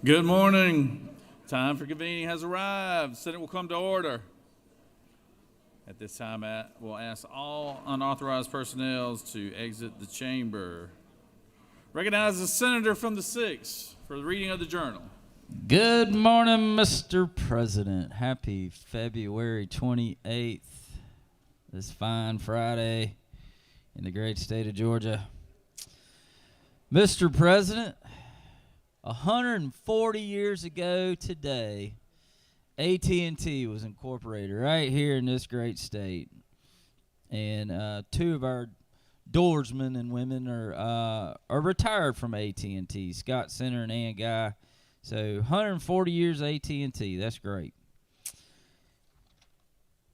Good morning. Time for convening has arrived. Senate will come to order. At this time, we'll ask all unauthorized personnel to exit the chamber. Recognize the senator from the 6th for the reading of the journal. Good morning, Mr. President. Happy February 28th, this fine Friday in the great state of Georgia. Mr. President, 140 years ago today, AT&T was incorporated right here in this great state. And two of our doorsmen and women are retired from AT&T, Scott Center and Ann Guy. So 140 years AT&T, that's great.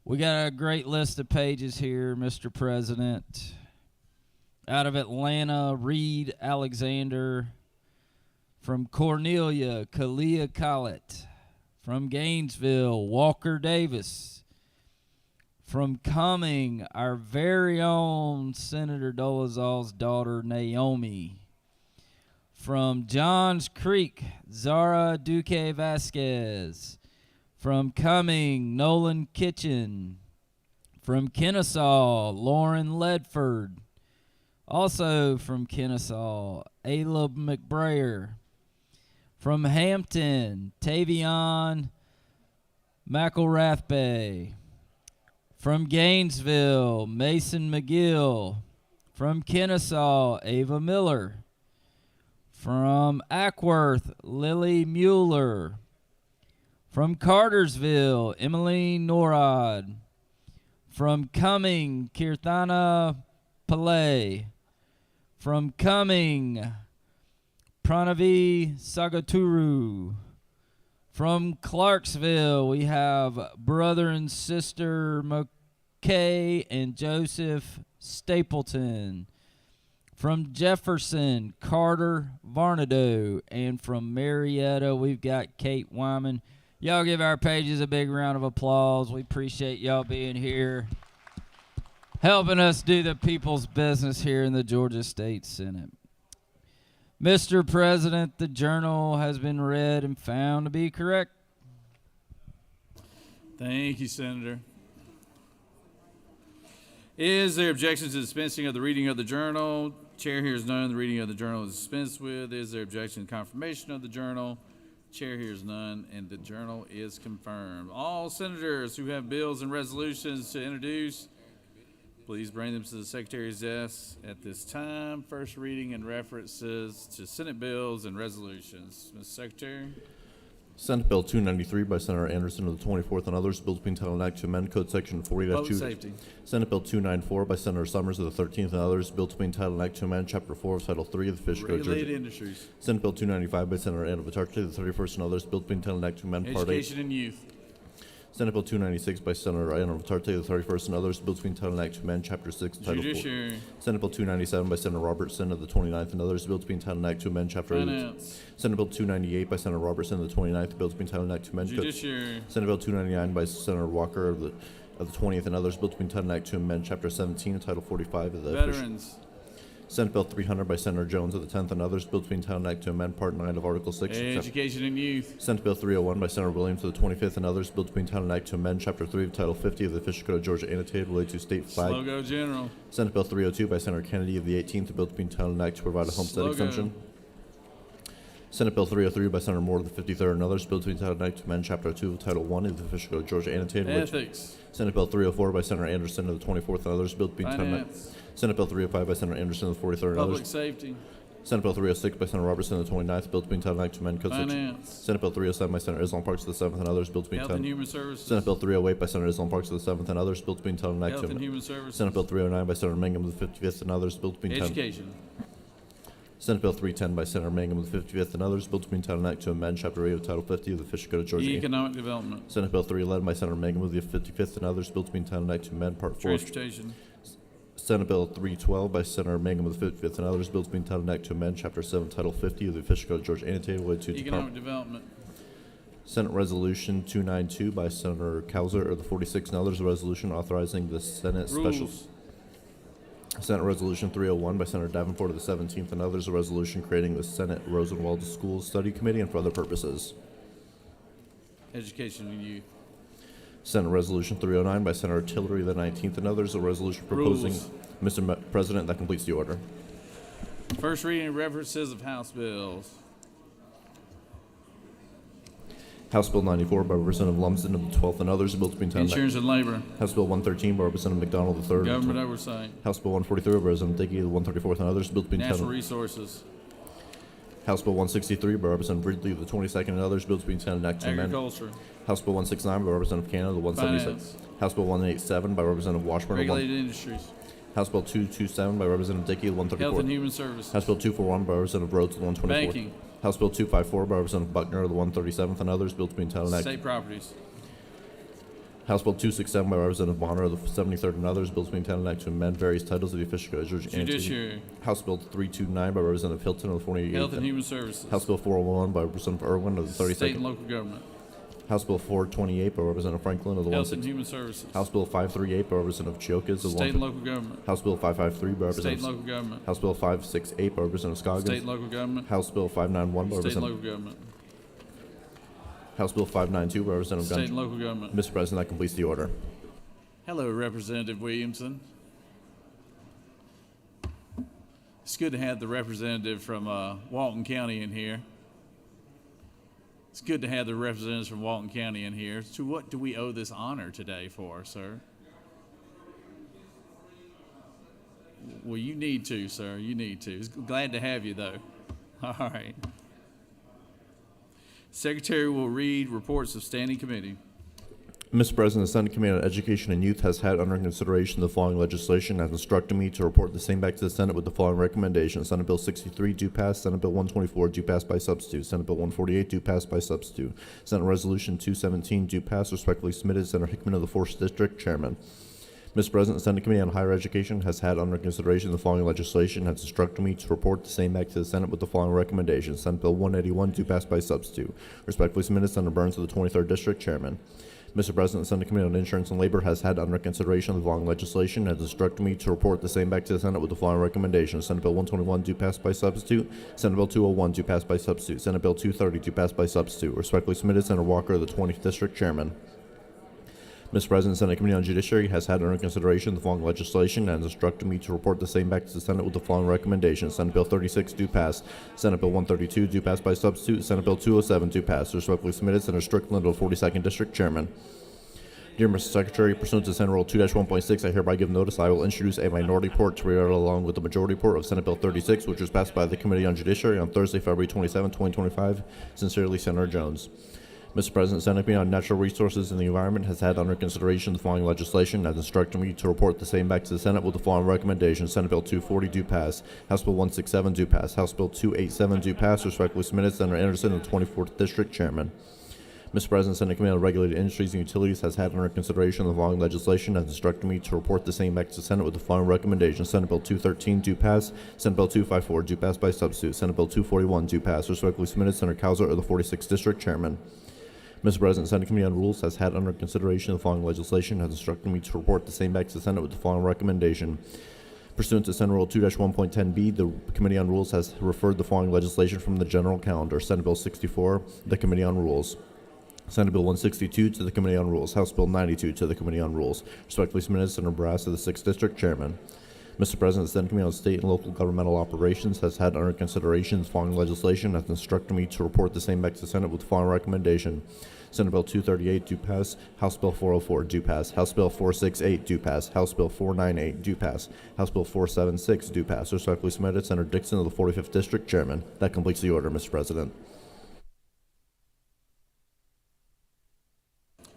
We got a great list of pages here, Mr. President. Out of Atlanta, Reed Alexander. From Cornelia, Kalia Collett. From Gainesville, Walker Davis. From Cumming, our very own Senator Dolezal's daughter, Naomi. From Johns Creek, Zara Duque Vasquez. From Cumming, Nolan Kitchen. From Kennesaw, Lauren Ledford. Also from Kennesaw, Aleb McBrayer. From Hampton, Tavion McElrathbay. From Gainesville, Mason McGill. From Kennesaw, Ava Miller. From Ackworth, Lily Mueller. From Cartersville, Emmeline Norad. From Cumming, Kirthana Pillay. From Cumming, Pranavi Sagaturu. From Clarksville, we have brother and sister McKay and Joseph Stapleton. From Jefferson, Carter Varnado. And from Marietta, we've got Kate Wyman. Y'all give our pages a big round of applause. We appreciate y'all being here, helping us do the people's business here in the Georgia State Senate. Mr. President, the journal has been read and found to be correct. Thank you, Senator. Is there objection to dispensing of the reading of the journal? Chair hears none. The reading of the journal is dispensed with. Is there objection to confirmation of the journal? Chair hears none, and the journal is confirmed. All senators who have bills and resolutions to introduce, please bring them to the Secretary's desk at this time. First reading and references to Senate bills and resolutions. Mr. Secretary. Senate Bill 293 by Senator Anderson of the 24th and others, bill to be entitled an act to amend Code Section 40-2. Public safety. Senate Bill 294 by Senator Summers of the 13th and others, bill to be entitled an act to amend Chapter 4 of Title 3 of the Fish Code. Regulated industries. Senate Bill 295 by Senator Anna Vitarte of the 31st and others, bill to be entitled an act to amend Part 8. Education and youth. Senate Bill 296 by Senator Anna Vitarte of the 31st and others, bill to be entitled an act to amend Chapter 6, Title 4. Judiciary. Senate Bill 297 by Senator Robertson of the 29th and others, bill to be entitled an act to amend Chapter 8. Finance. Senate Bill 298 by Senator Robertson of the 29th, bill to be entitled an act to amend Judiciary. Senate Bill 299 by Senator Walker of the 20th and others, bill to be entitled an act to amend Chapter 17 of Title 45 of the Veterans. Senate Bill 300 by Senator Jones of the 10th and others, bill to be entitled an act to amend Part 9 of Article 6. Education and youth. Senate Bill 301 by Senator Williams of the 25th and others, bill to be entitled an act to amend Chapter 3 of Title 50 of the Official Code of Georgia annotated related to state flag. Slogo General. Senate Bill 302 by Senator Kennedy of the 18th, bill to be entitled an act to provide a homestead exemption. Senate Bill 303 by Senator Moore of the 53rd and others, bill to be entitled an act to amend Chapter 2 of Title 1 of the Official Code of Georgia annotated. Ethics. Senate Bill 304 by Senator Anderson of the 24th and others, bill to be entitled. Senate Bill 305 by Senator Anderson of the 43rd and Public others. safety. Senate Bill 306 by Senator Robertson of the 29th, bill to be entitled an act to amend Code Section. Finance. Senate Bill 307 by Senator Islam Parks of the 7th and others, bill to be Health entitled. and Human Services. Senate Bill 308 by Senator Islam Parks of the 7th and others, bill to be entitled an act Health to and amend. Human Services. Senate Bill 309 by Senator Mangum of the 55th and others, bill to be entitled. Education. Senate Bill 310 by Senator Mangum of the 55th and others, bill to be entitled an act to amend Chapter 8 of Title 50 of the Official Code of Georgia. Economic Development. Senate Bill 311 by Senator Mangum of the 55th and others, bill to be entitled an act to amend Part 4. Transportation. Senate Bill 312 by Senator Mangum of the 55th and others, bill to be entitled an act to amend Chapter 7, Title 50 of the Official Code of Georgia annotated related to Economic Development. Senate Resolution 292 by Senator Cowser of the 46th and others, a resolution authorizing the Senate Rules. special. Senate Resolution 301 by Senator Davenport of the 17th and others, a resolution creating the Senate Rosenwald Schools Study Committee and for other purposes. Education and Youth. Senate Resolution 309 by Senator Tillery of the 19th and others, a resolution proposing. Rules. Mr. President, that completes the order. First reading and references of House bills. House Bill 94 by Representative Lumsden of the 12th and others, a bill to be entitled. Insurance and Labor. House Bill 113 by Representative McDonald III. Government Oversight. House Bill 143 by Representative Dickey of the 134th and others, a bill to be Natural entitled. Resources. House Bill 163 by Representative Ridley of the 22nd and others, bill to be entitled Act to amend. Agriculture. House Bill 169 by Representative Canada of the 176. Finance. House Bill 187 by Representative Washburn of the Regulated Industries. House Bill 227 by Representative Dickey of the Health 134th. and Human Services. House Bill 241 by Representative Rhodes of the 124th. Banking. House Bill 254 by Representative Buckner of the 137th and others, bill to be entitled Act. State Properties. House Bill 267 by Representative Bonner of the 73rd and others, bills to be entitled Act to amend various titles of the official code. Judiciary. House Bill 329 by Representative Hilton of the 48th. Health and Human Services. House Bill 401 by Representative Irwin of the State 32nd. and local government. House Bill 428 by Representative Franklin of the Health and 160. Human Services. House Bill 538 by Representative Chiokas of the State and 150. local government. House Bill 553 by State and Representative. local government. House Bill 568 by Representative Scoggins. State and local government. House Bill 591 by State and Representative. local government. House Bill 592 by Representative State and Gunn. local government. Mr. President, that completes the order. Hello, Representative Williamson. It's good to have the representative from Walton County in here. It's good to have the representatives from Walton County in here. So what do we owe this honor today for, sir? Well, you need to, sir. You need to. It's glad to have you, though. All right. Secretary will read reports of standing committee. Mr. President, the Senate Committee on Education and Youth has had under consideration the following legislation and has instructed me to report the same back to the Senate with the following recommendations. Senate Bill 63, due pass. Senate Bill 124, due pass by substitute. Senate Bill 148, due pass by substitute. Senate Resolution 217, due pass, respectfully submitted. Senator Hickman of the 4th District, Chairman. Mr. President, the Senate Committee on Higher Education has had under consideration the following legislation and has instructed me to report the same back to the Senate with the following recommendations. Senate Bill 181, due pass by substitute. Respectfully submitted. Senator Burns of the 23rd District, Chairman. Mr. President, the Senate Committee on Insurance and Labor has had under consideration the following legislation and has instructed me to report the same back to the Senate with the following recommendations. Senate Bill 121, due pass by substitute. Senate Bill 201, due pass by substitute. Senate Bill 230, due pass by substitute. Respectfully submitted. Senator Walker of the 20th District, Chairman. Mr. President, the Senate Committee on Judiciary has had under consideration the following legislation and has instructed me to report the same back to the Senate with the following recommendations. Senate Bill 36, due pass. Senate Bill 132, due pass by substitute. Senate Bill 207, due pass. Respectfully submitted. Senator Strickland of the 42nd District, Chairman. Dear Mr. Secretary, pursuant to Senate Rule 2-1.6, I hereby give notice I will introduce a minority report to be read along with the majority report of Senate Bill 36, which was passed by the Committee on Judiciary on Thursday, February 27, 2025. Sincerely, Senator Jones. Mr. President, the Senate Committee on Natural Resources and the Environment has had under consideration the following legislation and has instructed me to report the same back to the Senate with the following recommendations. Senate Bill 240, due pass. House Bill 167, due pass. House Bill 287, due pass. Respectfully submitted. Senator Anderson of the 24th District, Chairman. Mr. President, the Senate Committee on Regulated Industries and Utilities has had under consideration the following legislation and has instructed me to report the same back to the Senate with the following recommendations. Senate Bill 213, due pass. Senate Bill 254, due pass by substitute. Senate Bill 241, due pass. Respectfully submitted. Senator Cowser of the 46th District, Chairman. Mr. President, the Senate Committee on Rules has had under consideration the following legislation and has instructed me to report the same back to the Senate with the following recommendation. Pursuant to Senate Rule 2-1.10b, the Committee on Rules has referred the following legislation from the general calendar. Senate Bill 64, the Committee on Rules. Senate Bill 162 to the Committee on Rules. House Bill 92 to the Committee on Rules. Respectfully submitted, Senator Brass of the 6th District, Chairman. Mr. President, the Senate Committee on State and Local Governmental Operations has had under consideration the following legislation and has instructed me to report the same back to the Senate with the following recommendation. Senate Bill 238, due pass. House Bill 404, due pass. House Bill 468, due pass. House Bill 498, due pass. House Bill 476, due pass. Respectfully submitted, Senator Dixon of the 45th District, Chairman. That completes the order, Mr. President.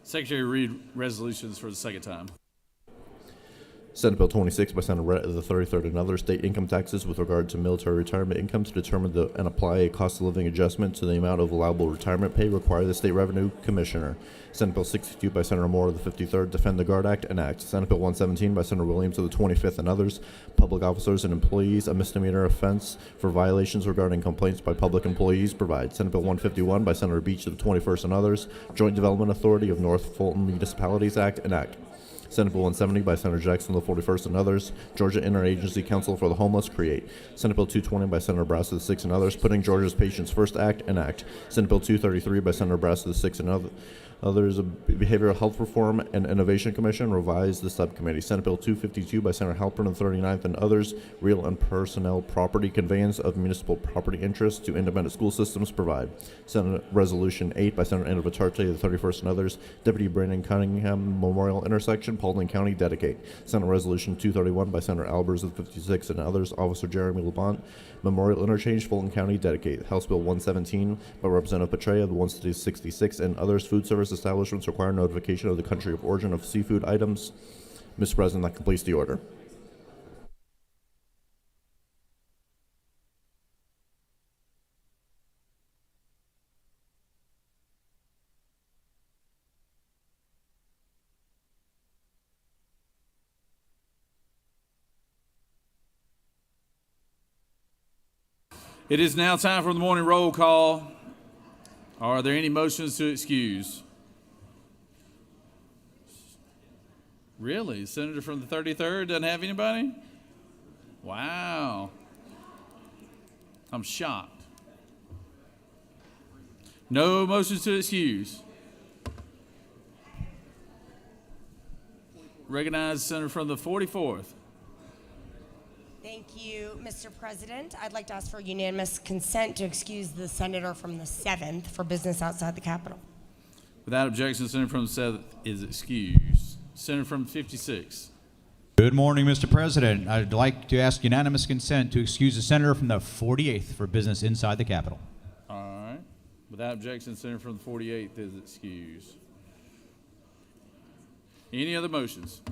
Secretary, read resolutions for the second time. Senate Bill 26 by Senator Rett of the 33rd and other state income taxes with regard to military retirement income to determine and apply a cost of living adjustment to the amount of allowable retirement pay require the State Revenue Commissioner. Senate Bill 62 by Senator Moore of the 53rd, Defend the Guard Act, enact. Senate Bill 117 by Senator Williams of the 25th and others, public officers and employees, a misdemeanor offense for violations regarding complaints by public employees, provide. Senate Bill 151 by Senator Beach of the 21st and others, Joint Development Authority of North Fulton Municipalities Act, enact. Senate Bill 170 by Senator Jackson, the 41st, and others. Georgia Interagency Council for the Homeless, create. Senate Bill 220 by Senator Brass of the 6th and others, putting Georgia's Patients First Act, enact. Senate Bill 233 by Senator Brass of the 6th and others, a Behavioral Health Reform and Innovation Commission, revise the subcommittee. Senate Bill 252 by Senator Halpern of the 39th and others, real and personnel property conveyance of municipal property interests to independent school systems, provide. Senate Resolution 8 by Senator Anna Vitarte of the 31st and others, Deputy Brandon Cunningham Memorial Intersection, Paulding County, dedicate. Senate Resolution 231 by Senator Albers of the 56th and others, Officer Jeremy Labont, Memorial Interchange, Fulton County, dedicate. House Bill 117 by Representative Petraea of the 166 and others, food service establishments require notification of the country of origin of seafood items. Mr. President, that completes the order. It is now time for the morning roll call. Are there any motions to excuse? Really? Senator from the 33rd doesn't have anybody? Wow. I'm shocked. No motions to excuse. Recognize Senator from the 44th. Thank you, Mr. President. I'd like to ask for unanimous consent to excuse the senator from the 7th for business outside the Capitol. Without objection, the Senator from the 7th is excused. Senator from 56. Good morning, Mr. President. I'd like to ask unanimous consent to excuse the senator from the 48th for business inside the Capitol. All right. Without objection, the Senator from the 48th is excused. Any other motions?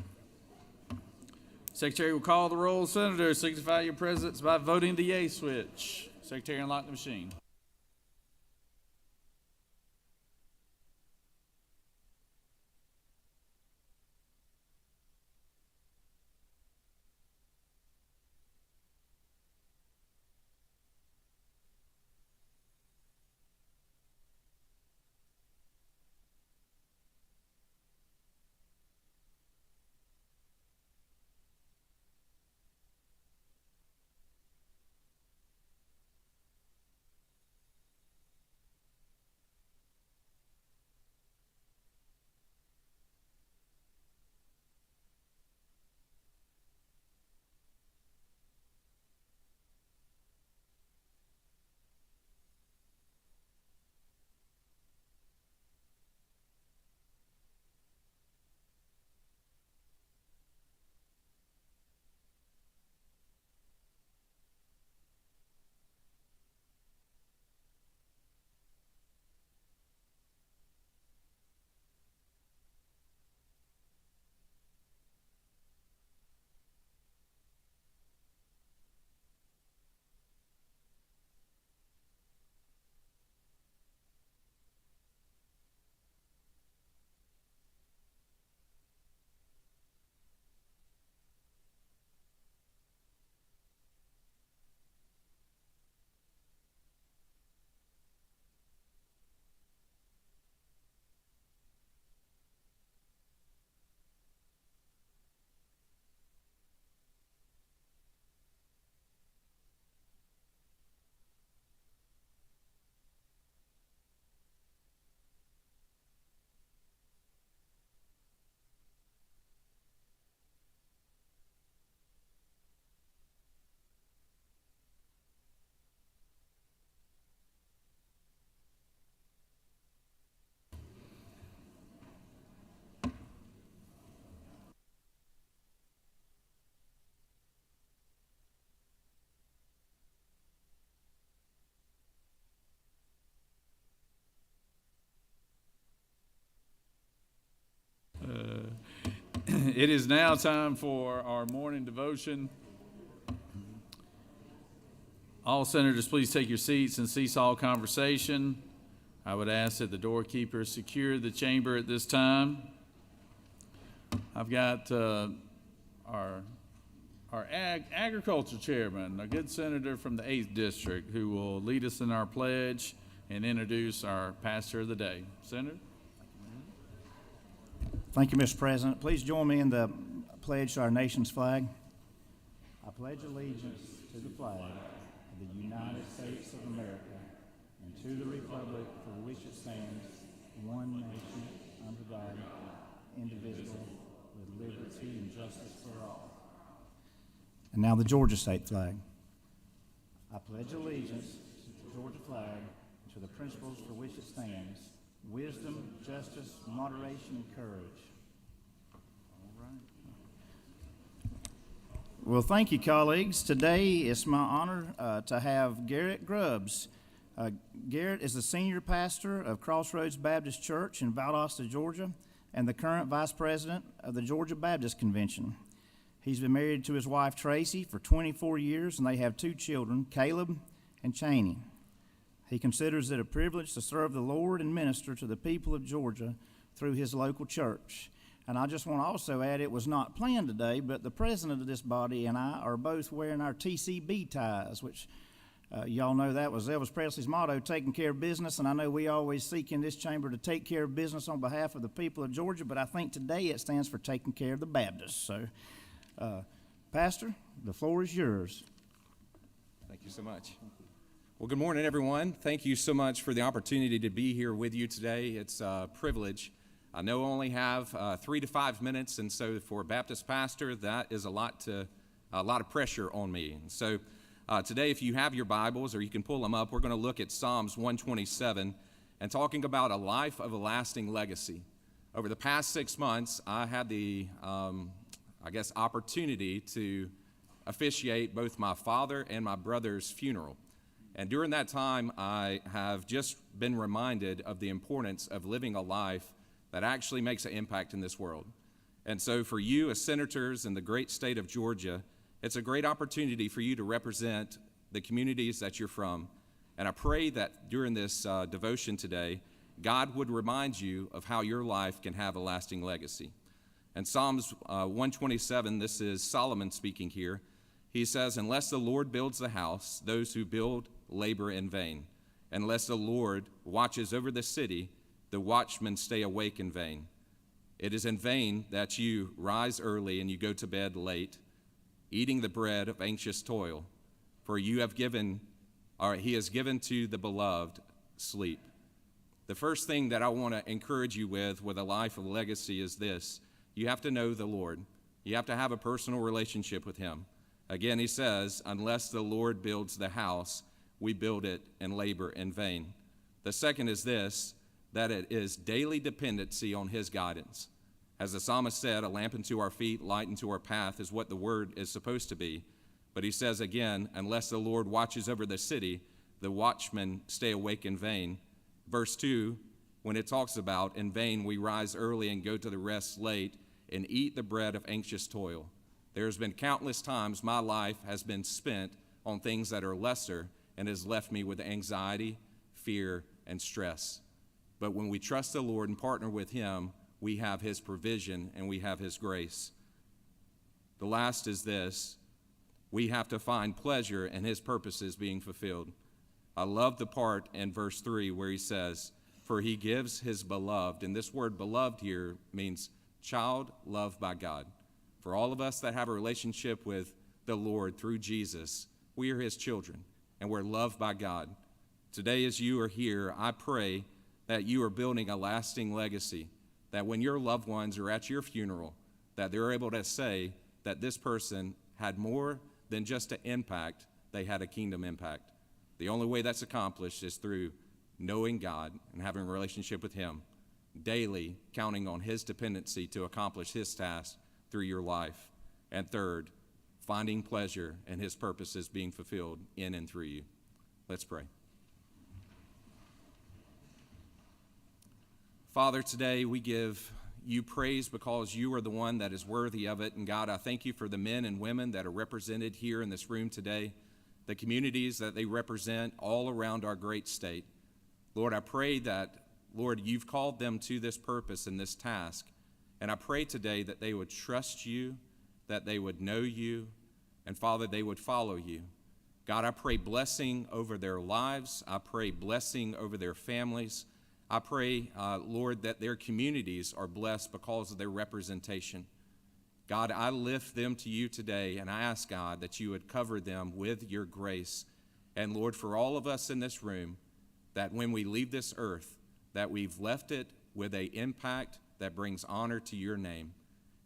Secretary will call the roll. Senator, signify your presence by voting the yea switch. Secretary, unlock the machine. It is now time for our morning devotion. All senators, please take your seats and cease all conversation. I would ask that the doorkeeper secure the chamber at this time. I've got our agriculture chairman, a good senator from the 8th district, who will lead us in our pledge and introduce our pastor of the day. Senator? Thank you, Mr. President. Please join me in the pledge to our nation's flag. I pledge allegiance to the flag of the United States of America and to the republic for which it stands, one nation, under God, indivisible, with liberty and justice for all. And now the Georgia state flag. I pledge allegiance to the Georgia flag and to the principles for which it stands, wisdom, justice, moderation, and courage. All right. Well, thank you, colleagues. Today it's my honor to have Garrett Grubbs. Garrett is the senior pastor of Crossroads Baptist Church in Valdosta, Georgia, and the current vice president of the Georgia Baptist Convention. He's been married to his wife, Tracy, for 24 years, and they have 2 children, Caleb and Cheney. He considers it a privilege to serve the Lord and minister to the people of Georgia through his local church. And I just want to also add, it was not planned today, but the president of this body and I are both wearing our TCB ties, which y'all know that was Elvis Presley's motto, taking care of business. And I know we always seek in this chamber to take care of business on behalf of the people of Georgia, but I think today it stands for taking care of the Baptists. So, Pastor, the floor is yours. Thank you so much. Well, good morning, everyone. Thank you so much for the opportunity to be here with you today. It's a privilege. I know I only have 3 to 5 minutes, and so for a Baptist pastor, that is a lot of pressure on me. And so today, if you have your Bibles or you can pull them up, we're going to look at Psalms 127 and talking about a life of a lasting legacy. Over the past 6 months, I had the opportunity to officiate both my father and my brother's funeral. And during that time, I have just been reminded of the importance of living a life that actually makes an impact in this world. And so for you as senators in the great state of Georgia, it's a great opportunity for you to represent the communities that you're from. And I pray that during this devotion today, God would remind you of how your life can have a lasting legacy. In Psalms 127, this is Solomon speaking here. He says, "Unless the Lord builds the house, those who build labor in vain. Unless the Lord watches over the city, the watchmen stay awake in vain. It is in vain that you rise early and you go to bed late, eating the bread of anxious toil, for he has given to the beloved sleep." The first thing that I want to encourage you with a life of legacy is this. You have to know the Lord. You have to have a personal relationship with him. Again, he says, unless the Lord builds the house, we build it and labor in vain. The second is this, that it is daily dependency on his guidance. As the psalmist said, a lamp unto our feet, light unto our path is what the word is supposed to be. But he says again, unless the Lord watches over the city, the watchmen stay awake in vain. Verse 2, when it talks about in vain we rise early and go to the rest late and eat the bread of anxious toil. There's been countless times my life has been spent on things that are lesser and has left me with anxiety, fear, and stress. But when we trust the Lord and partner with him, we have his provision and we have his grace. The last is this, we have to find pleasure in his purposes being fulfilled. I love the part in verse 3 where he says, for he gives his beloved, and this word beloved here means child loved by God. For all of us that have a relationship with the Lord through Jesus, we are his children, and we're loved by God. Today, as you are here, I pray that you are building a lasting legacy, that when your loved ones are at your funeral, that they're able to say that this person had more than just an impact, they had a kingdom impact. The only way that's accomplished is through knowing God and having a relationship with him, daily counting on his dependency to accomplish his task through your life. And third, finding pleasure in his purposes being fulfilled in and through you. Let's pray. Father, today we give you praise because you are the one that is worthy of it. And God, I thank you for the men and women that are represented here in this room today, the communities that they represent all around our great state. Lord, I pray that, Lord, you've called them to this purpose and this task. And I pray today that they would trust you, that they would know you, and Father, they would follow you. God, I pray blessing over their lives. I pray blessing over their families. I pray, Lord, that their communities are blessed because of their representation. God, I lift them to you today, and I ask, God, that you would cover them with your grace. And Lord, for all of us in this room, that when we leave this earth, that we've left it with an impact that brings honor to your name.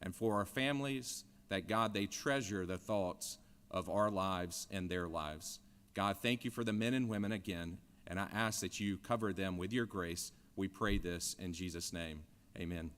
And for our families, that God, they treasure the thoughts of our lives and their lives. God, thank you for the men and women again, and I ask that you cover them with your grace. We pray this in Jesus' name. Amen.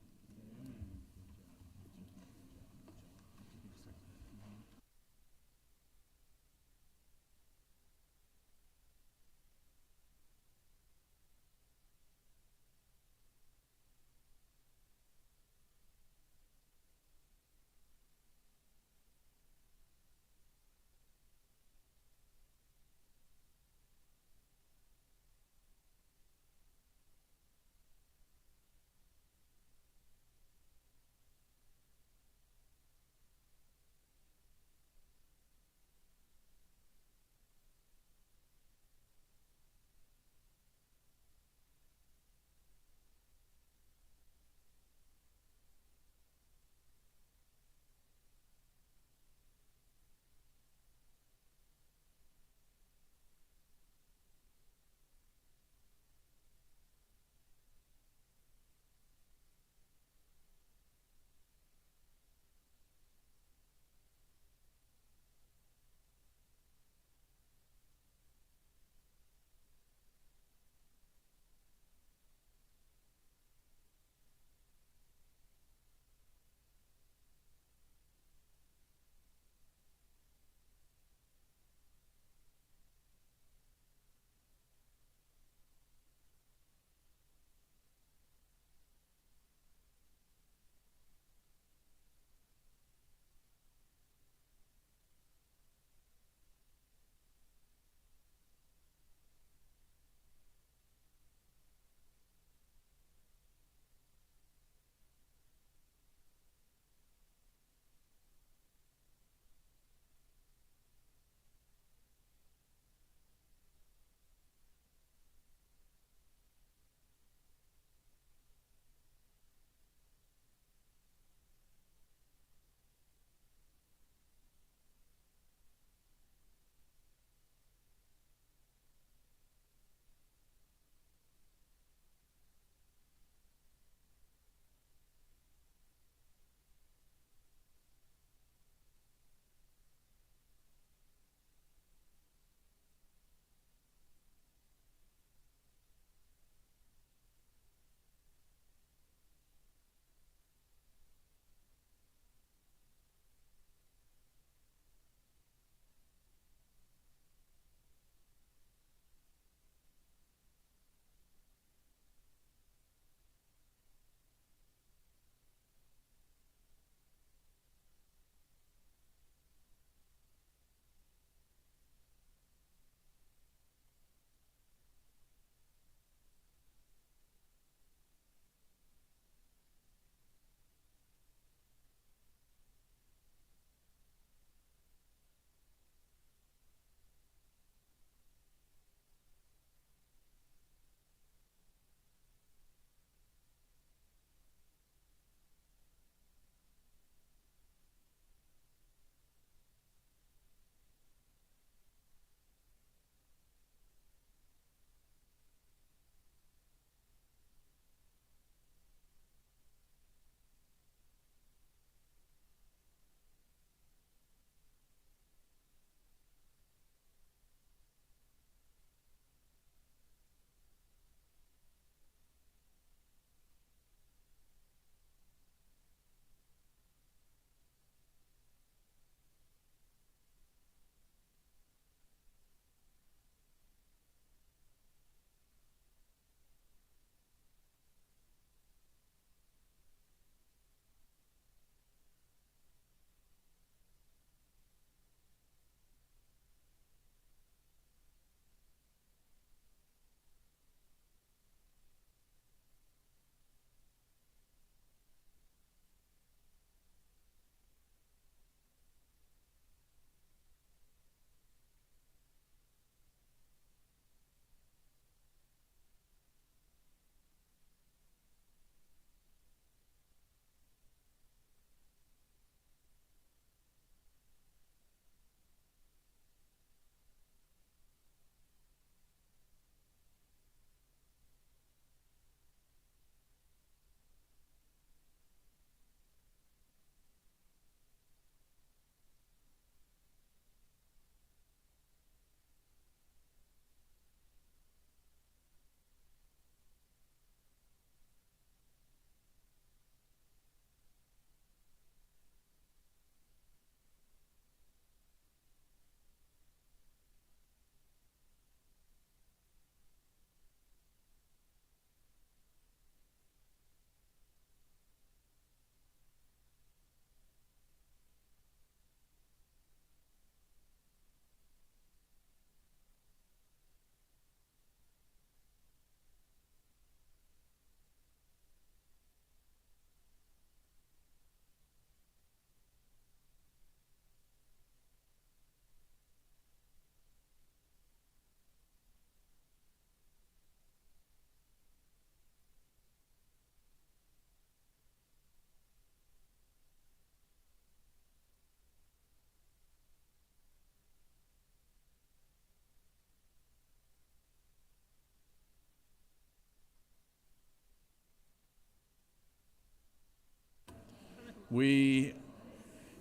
We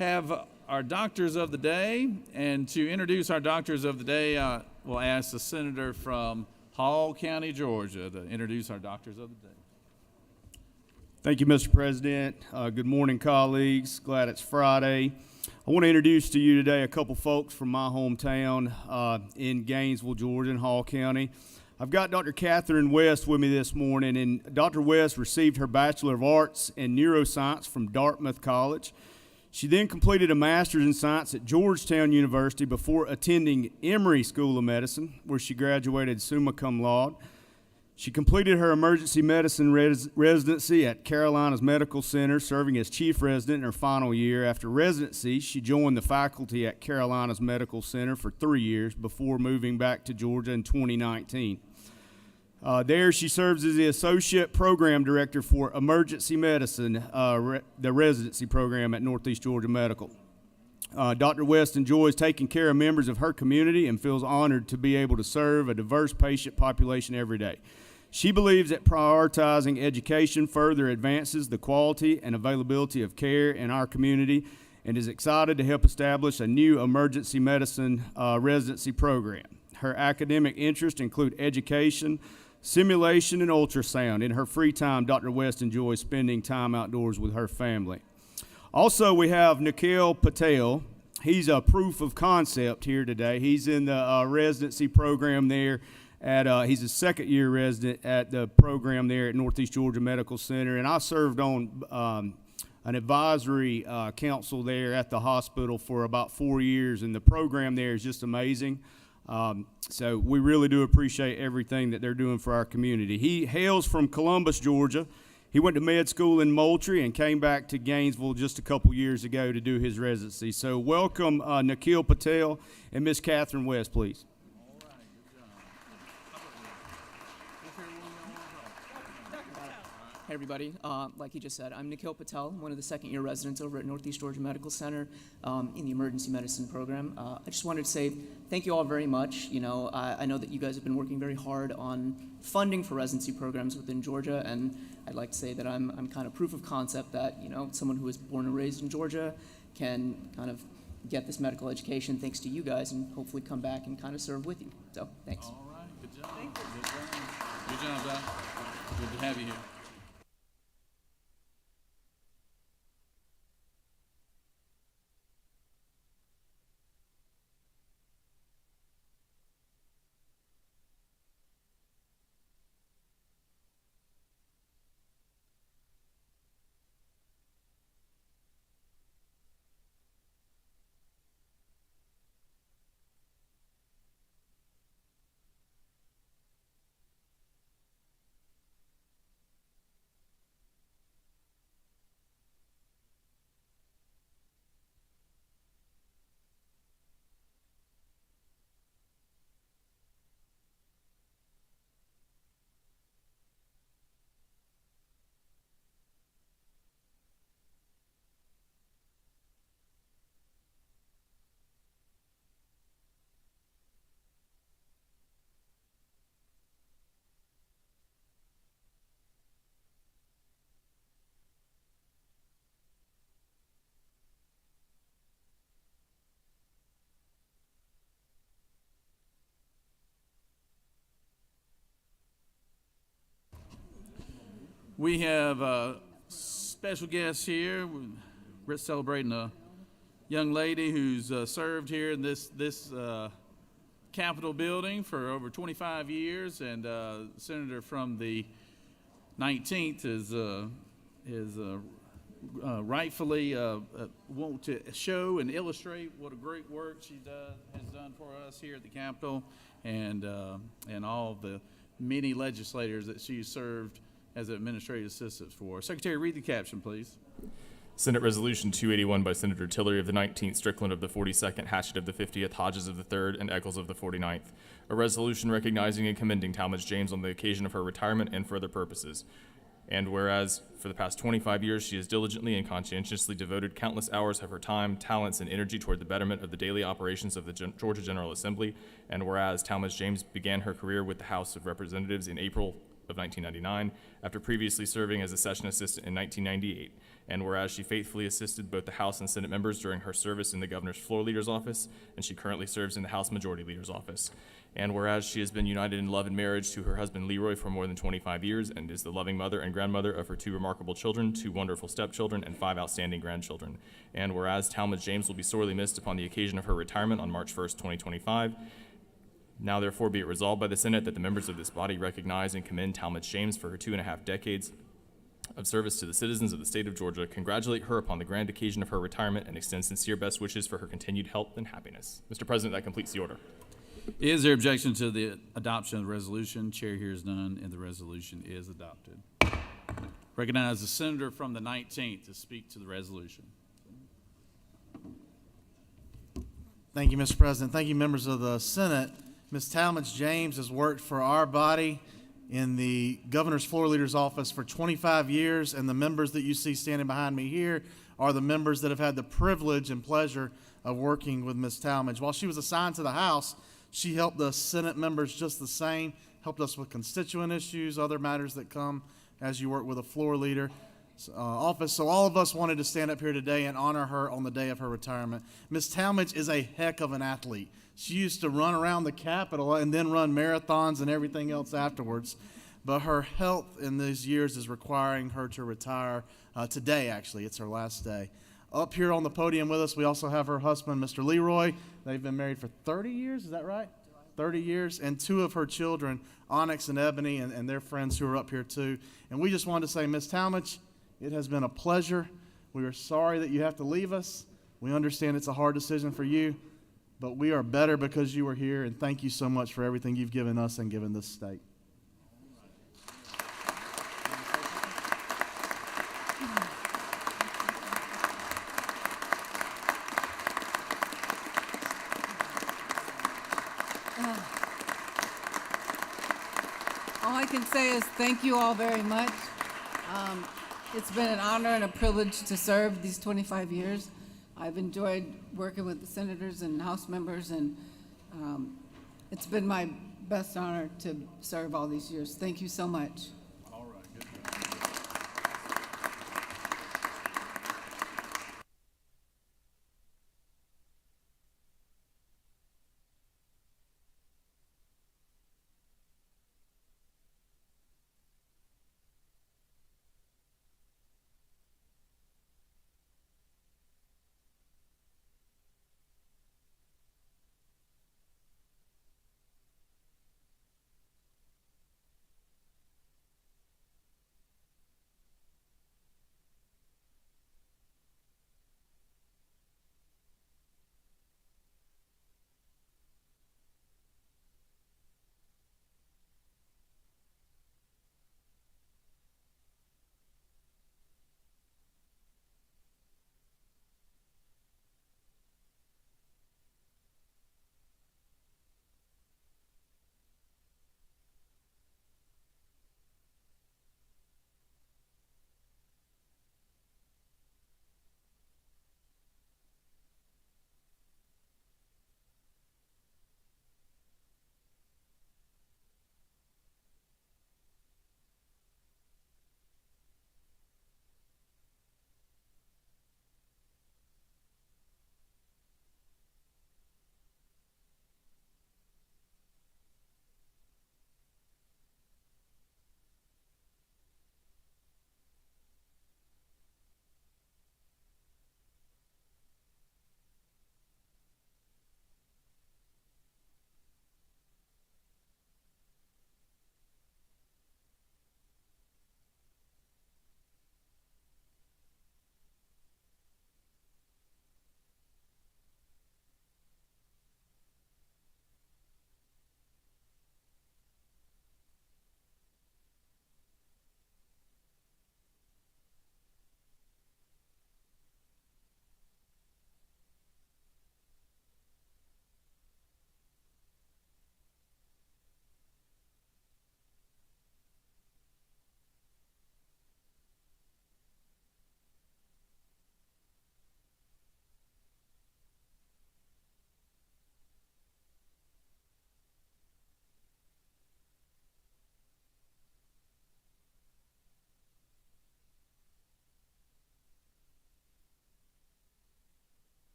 have our doctors of the day, and to introduce our doctors of the day, we'll ask the senator from Hall County, Georgia, to introduce our doctors of the day. Thank you, Mr. President. Good morning, colleagues. Glad it's Friday. I want to introduce to you today a couple folks from my hometown in Gainesville, Georgia, in Hall County. I've got Dr. Catherine West with me this morning, and Dr. West received her Bachelor of Arts in Neuroscience from Dartmouth College. She then completed a Master's in Science at Georgetown University before attending Emory School of Medicine, where she graduated summa cum laude. She completed her emergency medicine residency at Carolinas Medical Center, serving as chief resident in her final year. After residency, she joined the faculty at Carolinas Medical Center for 3 years before moving back to Georgia in 2019. There, she serves as the Associate Program Director for Emergency Medicine, the residency program at Northeast Georgia Medical. Dr. West enjoys taking care of members of her community and feels honored to be able to serve a diverse patient population every day. She believes that prioritizing education further advances the quality and availability of care in our community and is excited to help establish a new emergency medicine residency program. Her academic interests include education, simulation, and ultrasound. In her free time, Dr. West enjoys spending time outdoors with her family. Also, we have Nikhil Patel. He's a proof of concept here today. He's in the residency program there he's a second-year resident at the program there at Northeast Georgia Medical Center, and I served on an advisory council there at the hospital for about 4 years, and the program there is just amazing. So we really do appreciate everything that they're doing for our community. He hails from Columbus, Georgia. He went to med school in Moultrie and came back to Gainesville just a couple years ago to do his residency. So welcome Nikhil Patel and Miss Catherine West, please. Hey everybody, like he just said, I'm Nikhil Patel. I'm one of the second-year residents over at Northeast Georgia Medical Center in the emergency medicine program. I just wanted to say thank you all very much. You know, I know that you guys have been working very hard on funding for residency programs within Georgia, and I'd like to say that I'm kind of proof of concept that, you know, someone who was born and raised in Georgia can kind of get this medical education thanks to you guys and hopefully come back and kind of serve with you. So, thanks. All right, good job. Thank you. Good job, Doc. Good to have you here. We have a special guest here. We're celebrating a young lady who's served here in this Capitol building for over 25 years, and Senator from the 19th is rightfully want to show and illustrate what a great work she has done for us here at the Capitol, and all the many legislators that she served as an administrative assistant for. Secretary, read the caption, please. Senate Resolution 281 by Senator Tillery of the 19th, Strickland of the 42nd, Hatchett of the 50th, Hodges of the 3rd, and Eccles of the 49th. A resolution recognizing and commending Talmadge James on the occasion of her retirement and for other purposes. And whereas for the past 25 years she has diligently and conscientiously devoted countless hours of her time, talents, and energy toward the betterment of the daily operations of the Georgia General Assembly, and whereas Talmadge James began her career with the House of Representatives in April of 1999 after previously serving as a session assistant in 1998. And whereas she faithfully assisted both the House and Senate members during her service in the Governor's Floor Leader's Office, and she currently serves in the House Majority Leader's Office. And whereas she has been united in love and marriage to her husband Leroy for more than 25 years and is the loving mother and grandmother of her 2 remarkable children, 2 wonderful stepchildren, and 5 outstanding grandchildren. And whereas Talmadge James will be sorely missed upon the occasion of her retirement on March 1st, 2025, now therefore be it resolved by the Senate that the members of this body recognize and commend Talmadge James for her 2.5 decades of service to the citizens of the state of Georgia, congratulate her upon the grand occasion of her retirement, and extend sincere best wishes for her continued health and happiness. Mr. President, that completes the order. Is there objection to the adoption of the resolution? Chair hears none, and the resolution is adopted. Recognize the senator from the 19th to speak to the resolution. Thank you, Mr. President. Thank you, members of the Senate. Ms. Talmadge James has worked for our body in the Governor's Floor Leader's Office for 25 years, and the members that you see standing behind me here are the members that have had the privilege and pleasure of working with Ms. Talmadge. While she was assigned to the House, she helped the Senate members just the same, helped us with constituent issues, other matters that come as you work with a floor leader office. So all of us wanted to stand up here today and honor her on the day of her retirement. Ms. Talmadge is a heck of an athlete. She used to run around the Capitol and then run marathons and everything else afterwards. But her health in these years is requiring her to retire today, actually. It's her last day. Up here on the podium with us, we also have her husband, Mr. Leroy. They've been married for 30 years, is that right? 30 years, and 2 of her children, Onyx and Ebony, and their friends who are up here too. And we just wanted to say, Ms. Talmadge, it has been a pleasure. We are sorry that you have to leave us. We understand it's a hard decision for you, but we are better because you are here, and thank you so much for everything you've given us and given this state. All I can say is thank you all very much. It's been an honor and a privilege to serve these 25 years. I've enjoyed working with the senators and House members, and it's been my best honor to serve all these years. Thank you so much. All right, good job.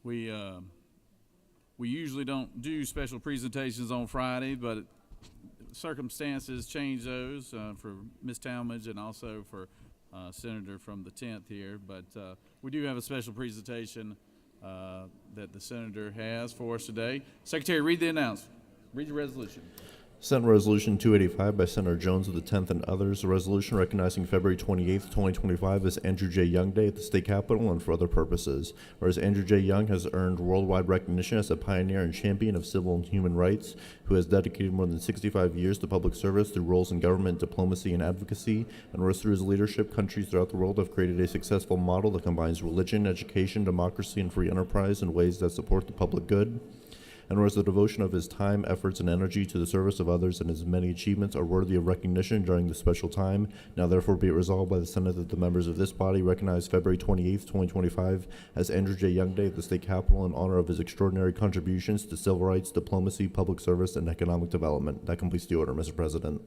We usually don't do special presentations on Friday, but circumstances change those for Ms. Talmadge and also for Senator from the 10th here. But we do have a special presentation that the Senator has for us today. Secretary, read the announcement. Read the resolution. Senate Resolution 285 by Senator Jones of the 10th and others, a resolution recognizing February 28th, 2025 as Andrew J. Young Day at the state capitol and for other purposes. Whereas Andrew J. Young has earned worldwide recognition as a pioneer and champion of civil and human rights, who has dedicated more than 65 years to public service through roles in government, diplomacy, and advocacy, and whereas through his leadership, countries throughout the world have created a successful model that combines religion, education, democracy, and free enterprise in ways that support the public good. And whereas the devotion of his time, efforts, and energy to the service of others and his many achievements are worthy of recognition during this special time, now therefore be it resolved by the Senate that the members of this body recognize February 28th, 2025 as Andrew J. Young Day at the state capitol in honor of his extraordinary contributions to civil rights, diplomacy, public service, and economic development. That completes the order, Mr. President.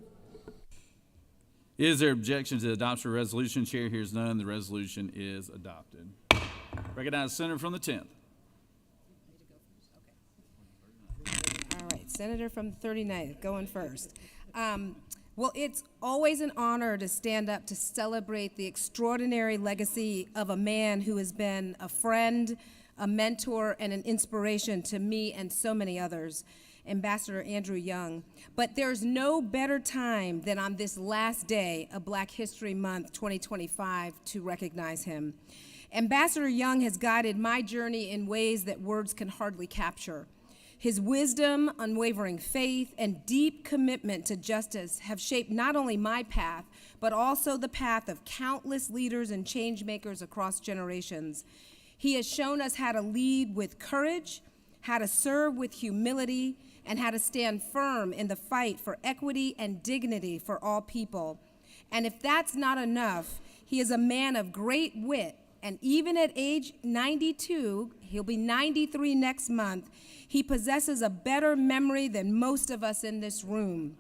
Is there objection to the adoption of the resolution? Chair hears none. The resolution is adopted. Recognize the Senator from the 10th. Senator from the 39th, going first. Well, it's always an honor to stand up to celebrate the extraordinary legacy of a man who has been a friend, a mentor, and an inspiration to me and so many others, Ambassador Andrew Young. But there's no better time than on this last day of Black History Month 2025 to recognize him. Ambassador Young has guided my journey in ways that words can hardly capture. His wisdom, unwavering faith, and deep commitment to justice have shaped not only my path, but also the path of countless leaders and change makers across generations. He has shown us how to lead with courage, how to serve with humility, and how to stand firm in the fight for equity and dignity for all people. And if that's not enough, he is a man of great wit, and even at age 92, he'll be 93 next month, he possesses a better memory than most of us in this room.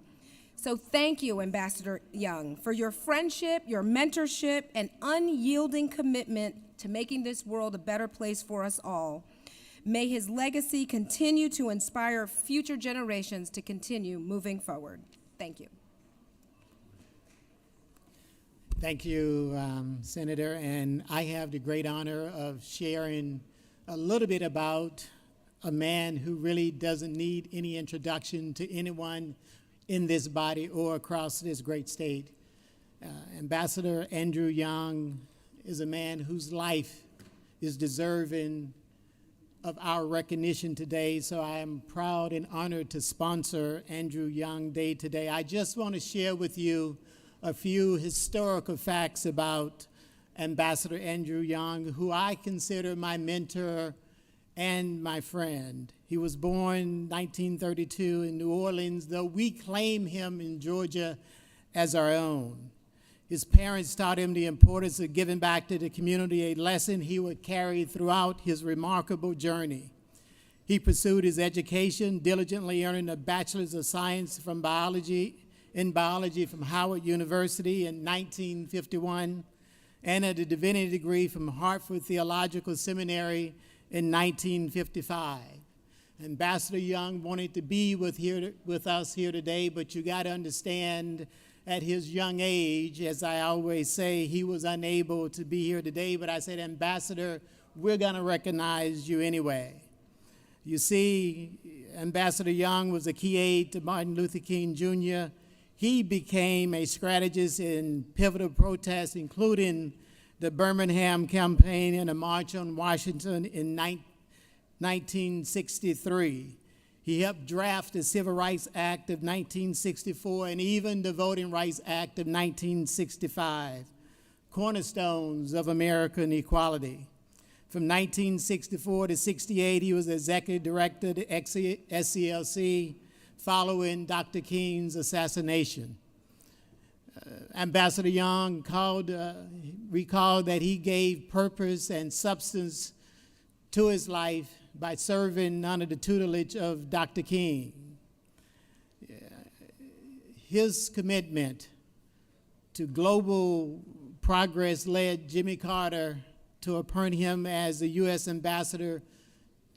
So thank you, Ambassador Young, for your friendship, your mentorship, and unyielding commitment to making this world a better place for us all. May his legacy continue to inspire future generations to continue moving forward. Thank you. Thank you, Senator, and I have the great honor of sharing a little bit about a man who really doesn't need any introduction to anyone in this body or across this great state. Ambassador Andrew Young is a man whose life is deserving of our recognition today, so I am proud and honored to sponsor Andrew Young Day today. I just want to share with you a few historical facts about Ambassador Andrew Young, who I consider my mentor and my friend. He was born 1932 in New Orleans, though we claim him in Georgia as our own. His parents taught him the importance of giving back to the community, a lesson he would carry throughout his remarkable journey. He pursued his education, diligently earning a Bachelor's of Science in biology from Howard University in 1951, and a divinity degree from Hartford Theological Seminary in 1955. Ambassador Young wanted to be with us here today, but you got to understand, at his young age, as I always say, he was unable to be here today, but I said, Ambassador, we're going to recognize you anyway. You see, Ambassador Young was a key aide to Martin Luther King Jr. He became a strategist in pivotal protests, including the Birmingham campaign and a March on Washington in 1963. He helped draft the Civil Rights Act of 1964 and even the Voting Rights Act of 1965, cornerstones of American equality. From 1964 to 68, he was executive director of the SCLC following Dr. King's assassination. Ambassador Young recalled that he gave purpose and substance to his life by serving under the tutelage of Dr. King. His commitment to global progress led Jimmy Carter to appoint him as the U.S. ambassador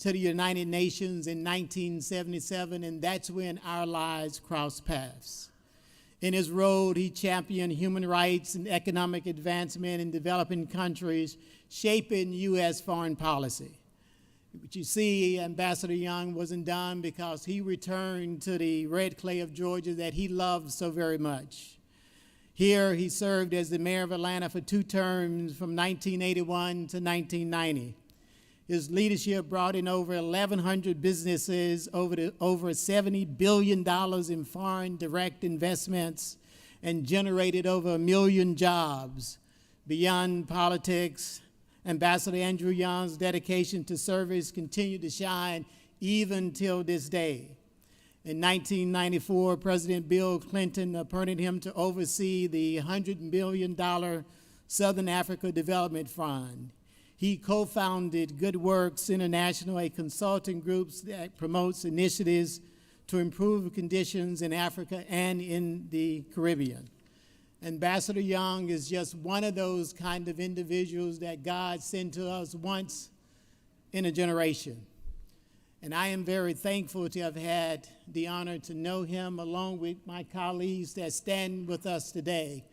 to the United Nations in 1977, and that's when our lives crossed paths. In his role, he championed human rights and economic advancement in developing countries, shaping U.S. foreign policy. But you see, Ambassador Young wasn't done because he returned to the red clay of Georgia that he loved so very much. Here, he served as the mayor of Atlanta for 2 terms from 1981 to 1990. His leadership brought in over 1,100 businesses, over $70 billion in foreign direct investments, and generated over 1 million jobs. Beyond politics, Ambassador Andrew Young's dedication to service continued to shine even till this day. In 1994, President Bill Clinton appointed him to oversee the $100 million Southern Africa Development Fund. He co-founded Good Works International, a consulting group that promotes initiatives to improve conditions in Africa and in the Caribbean. Ambassador Young is just one of those kind of individuals that God sent to us once in a generation. And I am very thankful to have had the honor to know him along with my colleagues that stand with us today.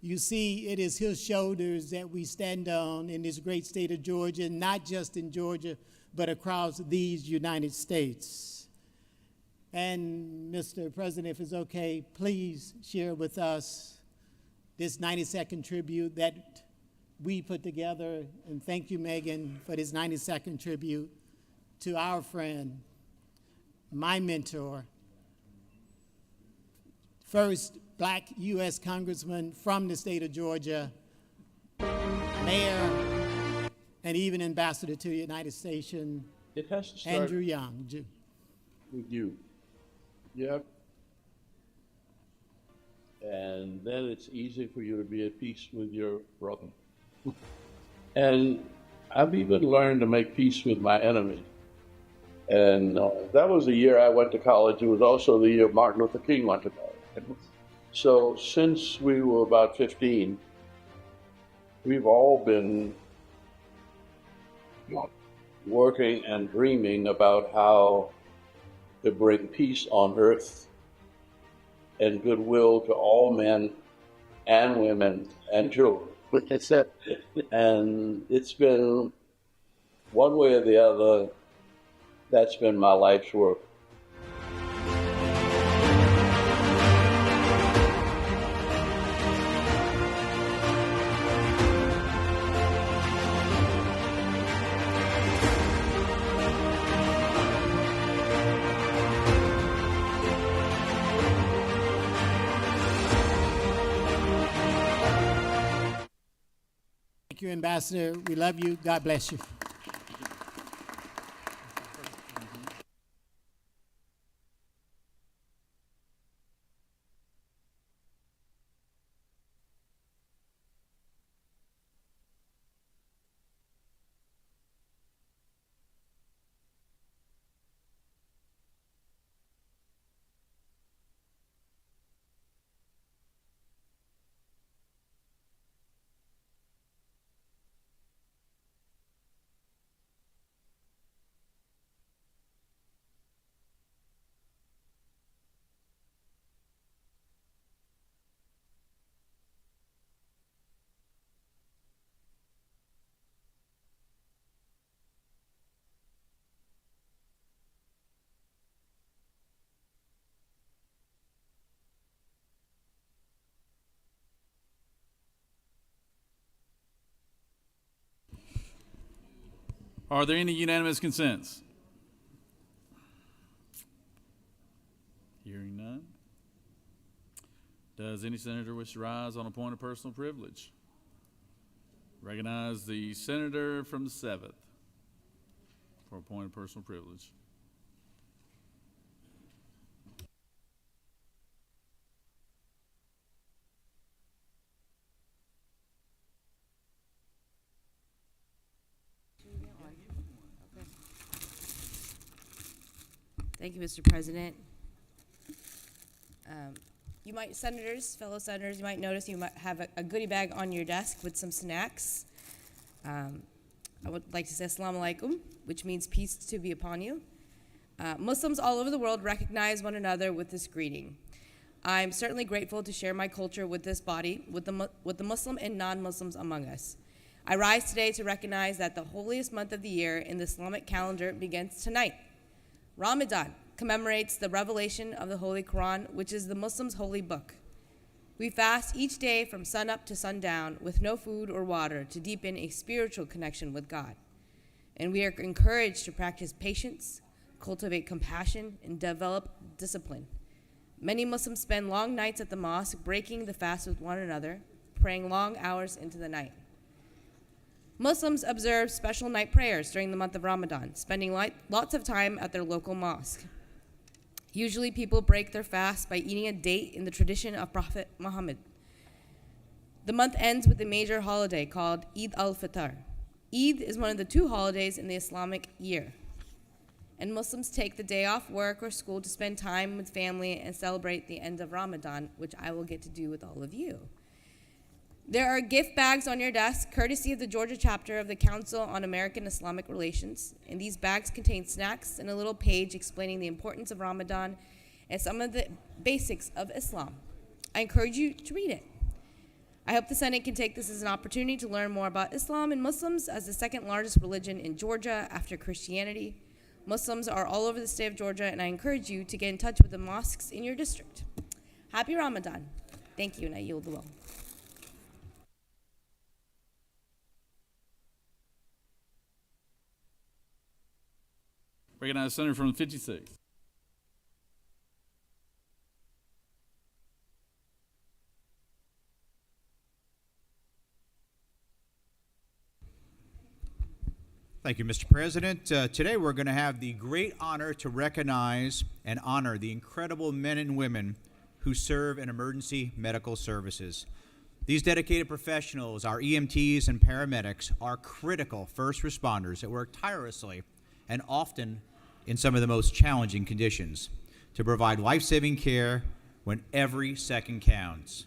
You see, it is his shoulders that we stand on in this great state of Georgia, not just in Georgia, but across these United States. And Mr. President, if it's okay, please share with us this 90-second tribute that we put together. And thank you, Megan, for this 90-second tribute to our friend, my mentor, first Black U.S. Congressman from the state of Georgia, Mayor, and even Ambassador to the United States, It has to start Andrew Young. with you. Yep. And then it's easy for you to be at peace with your brother. And I've even learned to make peace with my enemy. And that was the year I went to college. It was also the year Martin Luther King went to college. So since we were about 15, we've all been working and dreaming about how to bring peace on earth and goodwill to all men and women and children. That's it. And it's been one way or the other, that's been my life's work. Thank you, Ambassador. We love you. God bless you. Are there any unanimous consents? Hearing none. Does any senator wish to rise on a point of personal privilege? Recognize the senator from the 7th for a point of personal privilege. Thank you, Mr. President. You might, fellow senators, you might notice you might have a goodie bag on your desk with some snacks. I would like to say Assalamu alaikum, which means peace to be upon you. Muslims all over the world recognize one another with this greeting. I'm certainly grateful to share my culture with this body, with the Muslim and non-Muslims among us. I rise today to recognize that the holiest month of the year in the Islamic calendar begins tonight. Ramadan commemorates the revelation of the Holy Quran, which is the Muslims' holy book. We fast each day from sunup to sundown with no food or water to deepen a spiritual connection with God. And we are encouraged to practice patience, cultivate compassion, and develop discipline. Many Muslims spend long nights at the mosque, breaking the fast with one another, praying long hours into the night. Muslims observe special night prayers during the month of Ramadan, spending lots of time at their local mosque. Usually people break their fast by eating a date in the tradition of Prophet Muhammad. The month ends with a major holiday called Eid al-Fitr. Eid is one of the 2 holidays in the Islamic year. And Muslims take the day off work or school to spend time with family and celebrate the end of Ramadan, which I will get to do with all of you. There are gift bags on your desk, courtesy of the Georgia chapter of the Council on American Islamic Relations. And these bags contain snacks and a little page explaining the importance of Ramadan and some of the basics of Islam. I encourage you to read it. I hope the Senate can take this as an opportunity to learn more about Islam and Muslims as the 2nd largest religion in Georgia after Christianity. Muslims are all over the state of Georgia, and I encourage you to get in touch with the mosques in your district. Happy Ramadan. Thank you, and I yield the will. Recognize Senator from the 56th. Thank you, Mr. President. Today we're going to have the great honor to recognize and honor the incredible men and women who serve in emergency medical services. These dedicated professionals, our EMTs and paramedics, are critical first responders that work tirelessly and often in some of the most challenging conditions to provide life-saving care when every second counts.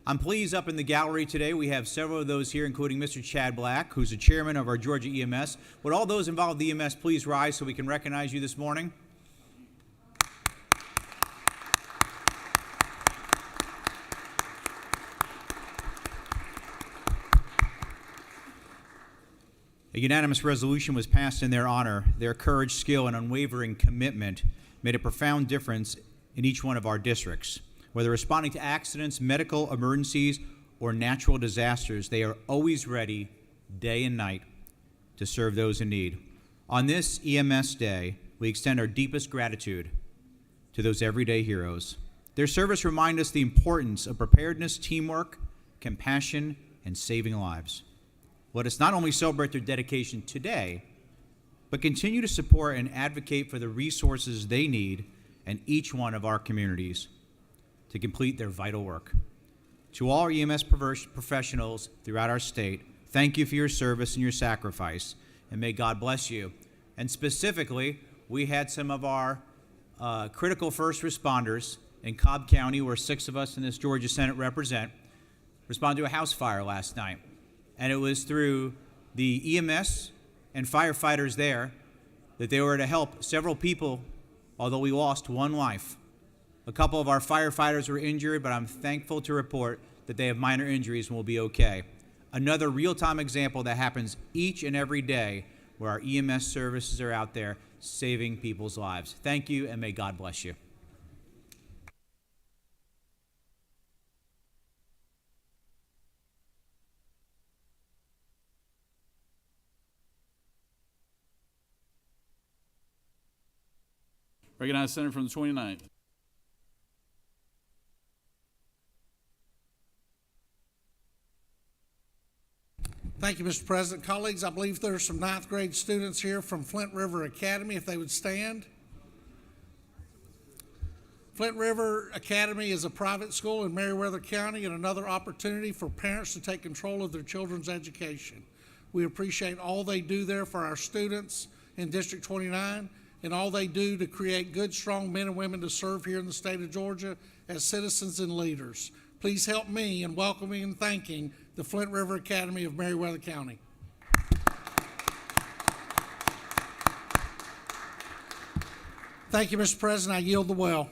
I'm pleased up in the gallery today we have several of those here, including Mr. Chad Black, who's the chairman of our Georgia EMS. Would all those involved with the EMS please rise so we can recognize you this morning? A unanimous resolution was passed in their honor. Their courage, skill, and unwavering commitment made a profound difference in each one of our districts. Whether responding to accidents, medical emergencies, or natural disasters, they are always ready, day and night, to serve those in need. On this EMS Day, we extend our deepest gratitude to those everyday heroes. Their service reminds us the importance of preparedness, teamwork, compassion, and saving lives. Let us not only celebrate their dedication today, but continue to support and advocate for the resources they need in each one of our communities to complete their vital work. To all our EMS professionals throughout our state, thank you for your service and your sacrifice, and may God bless you. And specifically, we had some of our critical first responders in Cobb County, where 6 of us in this Georgia Senate represent, responded to a house fire last night. And it was through the EMS and firefighters there that they were to help several people, although we lost 1 life. A couple of our firefighters were injured, but I'm thankful to report that they have minor injuries and will be okay. Another real-time example that happens each and every day where our EMS services are out there saving people's lives. Thank you, and may God bless you. Recognize Senator from the 29th. Thank you, Mr. President. Colleagues, I believe there are some 9th grade students here from Flint River Academy, if they would stand. Flint River Academy is a private school in Meriwether County and another opportunity for parents to take control of their children's education. We appreciate all they do there for our students in District 29 and all they do to create good, strong men and women to serve here in the state of Georgia as citizens and leaders. Please help me in welcoming and thanking the Flint River Academy of Meriwether County. Thank you, Mr. President. I yield the well.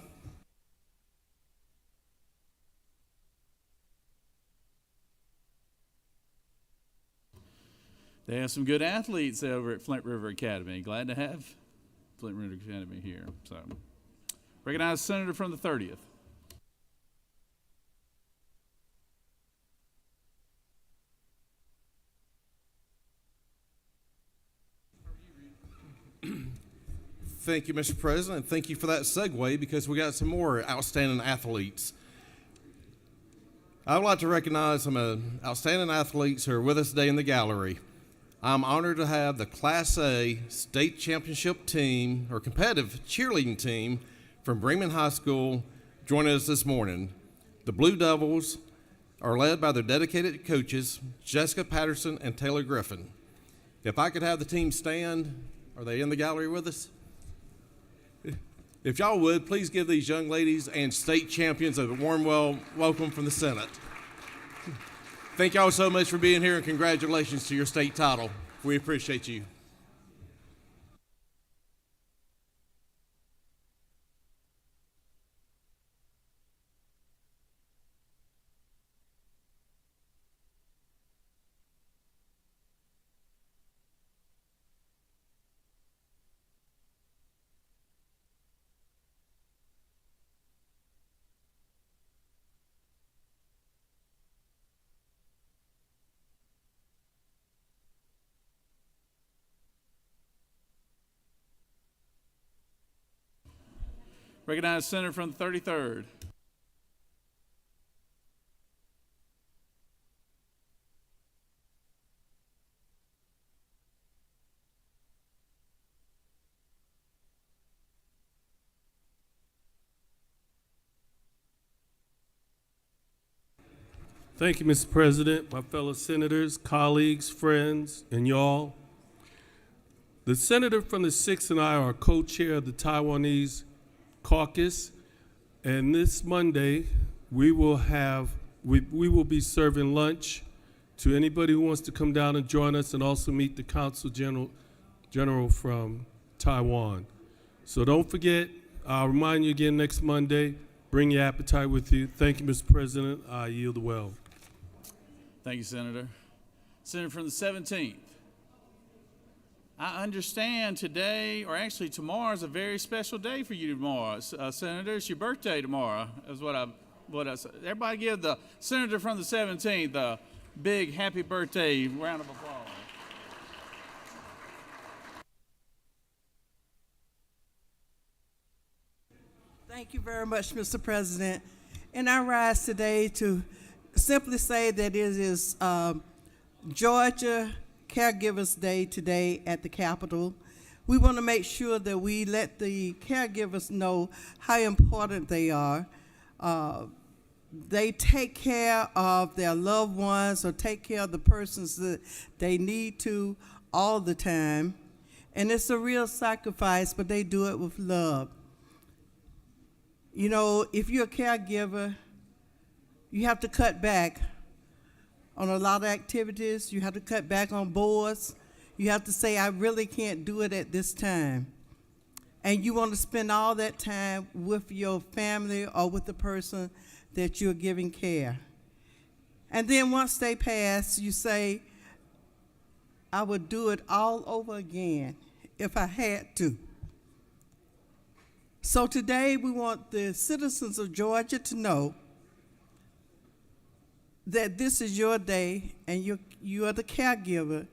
They have some good athletes over at Flint River Academy. Glad to have Flint River Academy here. So, recognize Senator from the 30th. Thank you, Mr. President. Thank you for that segue because we got some more outstanding athletes. I would like to recognize some outstanding athletes who are with us today in the gallery. I'm honored to have the Class A state championship team or competitive cheerleading team from Bremen High School joining us this morning. The Blue Devils are led by their dedicated coaches, Jessica Patterson and Taylor Griffin. If I could have the team stand, are they in the gallery with us? If y'all would, please give these young ladies and state champions a warm welcome from the Senate. Thank y'all so much for being here, and congratulations to your state title. We appreciate you. Recognize Senator from the 33rd. Thank you, Mr. President, my fellow senators, colleagues, friends, and y'all. The senator from the 6th and I are co-chair of the Taiwanese caucus, and this Monday we will be serving lunch to anybody who wants to come down and join us, and also meet the Consul General from Taiwan. So don't forget, I'll remind you again next Monday, bring your appetite with you. Thank you, Mr. President. I yield the well. Thank you, Senator. Senator from the 17th. I understand today, or actually tomorrow, is a very special day for you tomorrow. Senator, it's your birthday tomorrow, is what I said. Everybody give the Senator from the 17th a big happy birthday round of applause. Thank you very much, Mr. President. And I rise today to simply say that it is Georgia Caregivers Day today at the Capitol. We want to make sure that we let the caregivers know how important they are. They take care of their loved ones or take care of the persons that they need to all the time. And it's a real sacrifice, but they do it with love. You know, if you're a caregiver, you have to cut back on a lot of activities. You have to cut back on boards. You have to say, I really can't do it at this time. And you want to spend all that time with your family or with the person that you're giving care. And then once they pass, you say, I would do it all over again if I had to. So today we want the citizens of Georgia to know that this is your day, and you are the caregiver,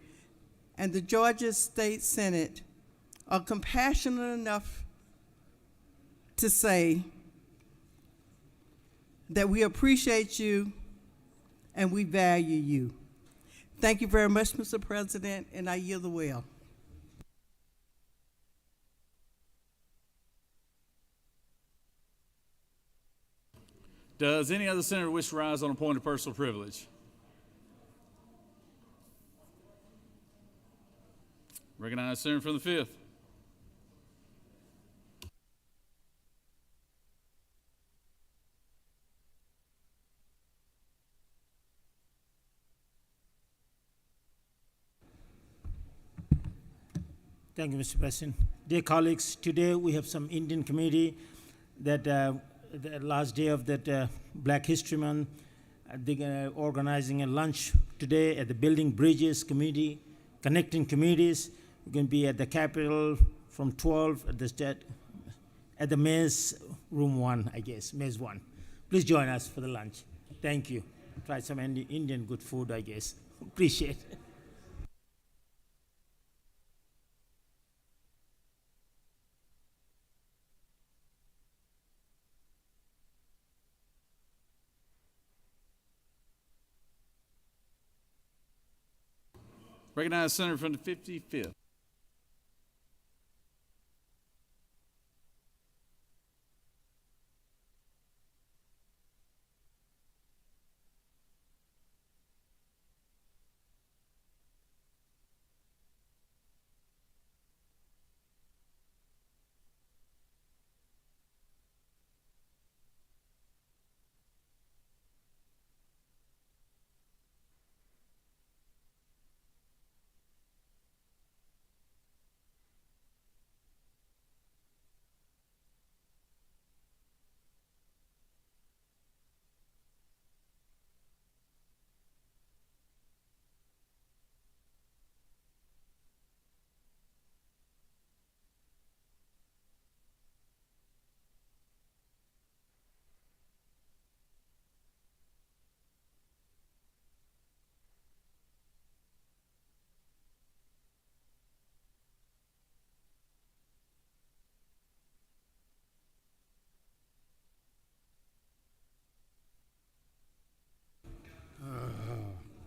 and the Georgia State Senate are compassionate enough to say that we appreciate you and we value you. Thank you very much, Mr. President, and I yield the well. Does any other senator wish to rise on a point of personal privilege? Recognize senator from the 5th. Thank you, Mr. President. Dear colleagues, today we have some Indian community that the last day of that Black History Month, they're organizing a lunch today at the Building Bridges Community, Connecting Communities. We're going to be at the Capitol from 12 at the Maze Room 1, I guess, Maze 1. Please join us for the lunch. Thank you. Try some Indian good food, I guess. Appreciate it. Recognize Senator from the 55th.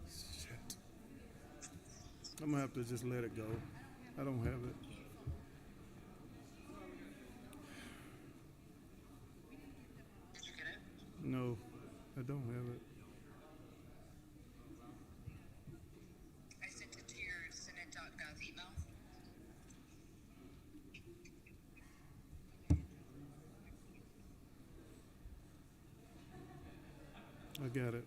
Shit. I'm gonna have to just let it go. I don't have it. No, I don't have it. I sent it to your Senate.gov email. I got it.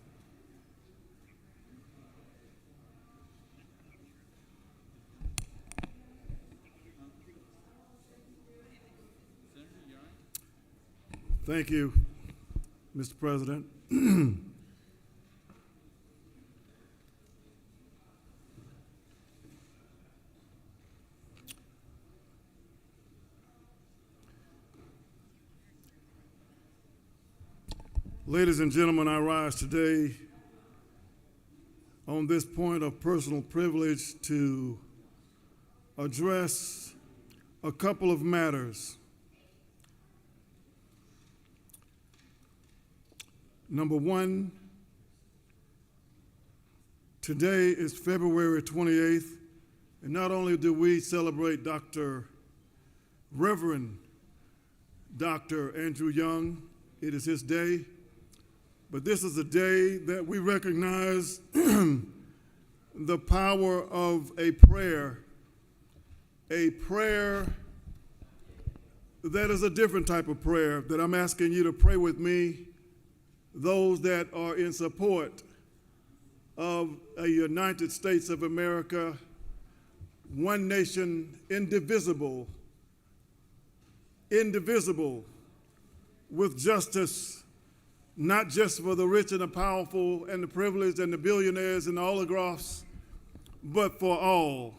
Thank you, Mr. President. Ladies and gentlemen, I rise today on this point of personal privilege to address a couple of matters. Number one, today is February 28th, and not only do we celebrate Reverend Dr. Andrew Young, it is his day, but this is a day that we recognize the power of a prayer that is a different type of prayer that I'm asking you to pray with me, those that are in support of a United States of America, one nation, indivisible, with justice, not just for the rich and the powerful and the privileged and the billionaires and the oligarchs, but for all.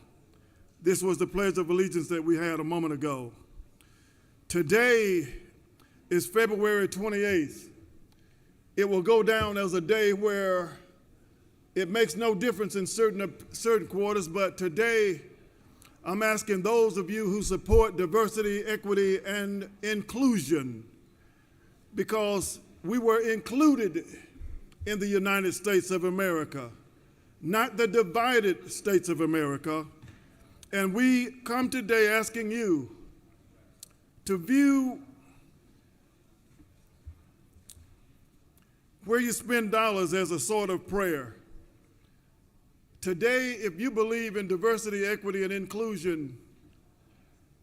This was the Pledge of Allegiance that we had a moment ago. Today is February 28th. It will go down as a day where it makes no difference in certain quarters, but today I'm asking those of you who support diversity, equity, and inclusion, because we were included in the United States of America, not the divided states of America. And we come today asking you to view where you spend dollars as a sort of prayer. Today, if you believe in diversity, equity, and inclusion,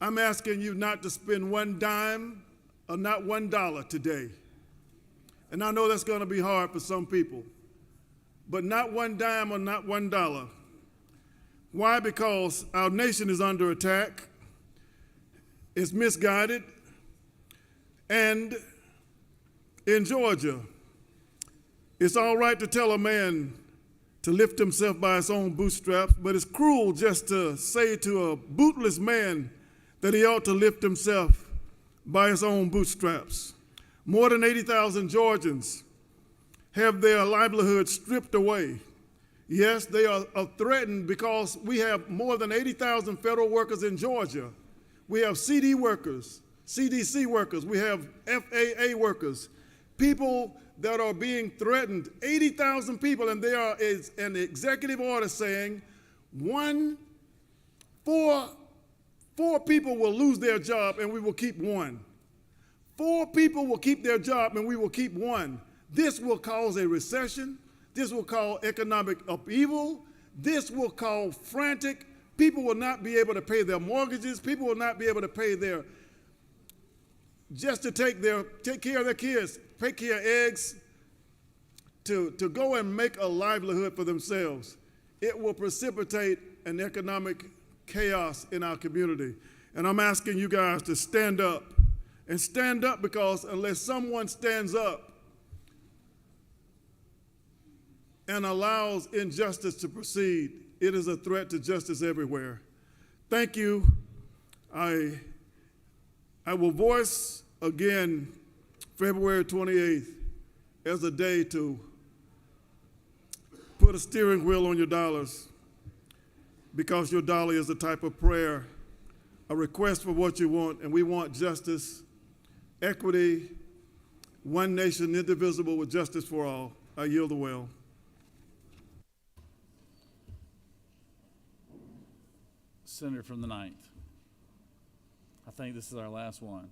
I'm asking you not to spend one dime or not $1 today. And I know that's going to be hard for some people, but not one dime or not $1. Why? Because our nation is under attack. is misguided. And in Georgia, it's all right to tell a man to lift himself by his own bootstraps, but it's cruel just to say to a bootless man that he ought to lift himself by his own bootstraps. More than 80,000 Georgians have their livelihood stripped away. Yes, they are threatened because we have more than 80,000 federal workers in Georgia. We have CD workers, CDC workers, we have FAA workers, people that are being threatened, 80,000 people, and there is an executive order saying four people will lose their job and we will keep one. 4 people will keep their job and we will keep one. This will cause a recession. This will cause economic upheaval. This will cause frantic. People will not be able to pay their mortgages. People will not be able to pay just to take care of their kids, take care of eggs, to go and make a livelihood for themselves. It will precipitate an economic chaos in our community. And I'm asking you guys to stand up. And stand up because unless someone stands up and allows injustice to proceed, it is a threat to justice everywhere. Thank you. I will voice again February 28th as a day to put a steering wheel on your dollars, because your dollar is a type of prayer, a request for what you want, and we want justice, equity, one nation indivisible with justice for all. I yield the well. Senator from the 9th. I think this is our last one.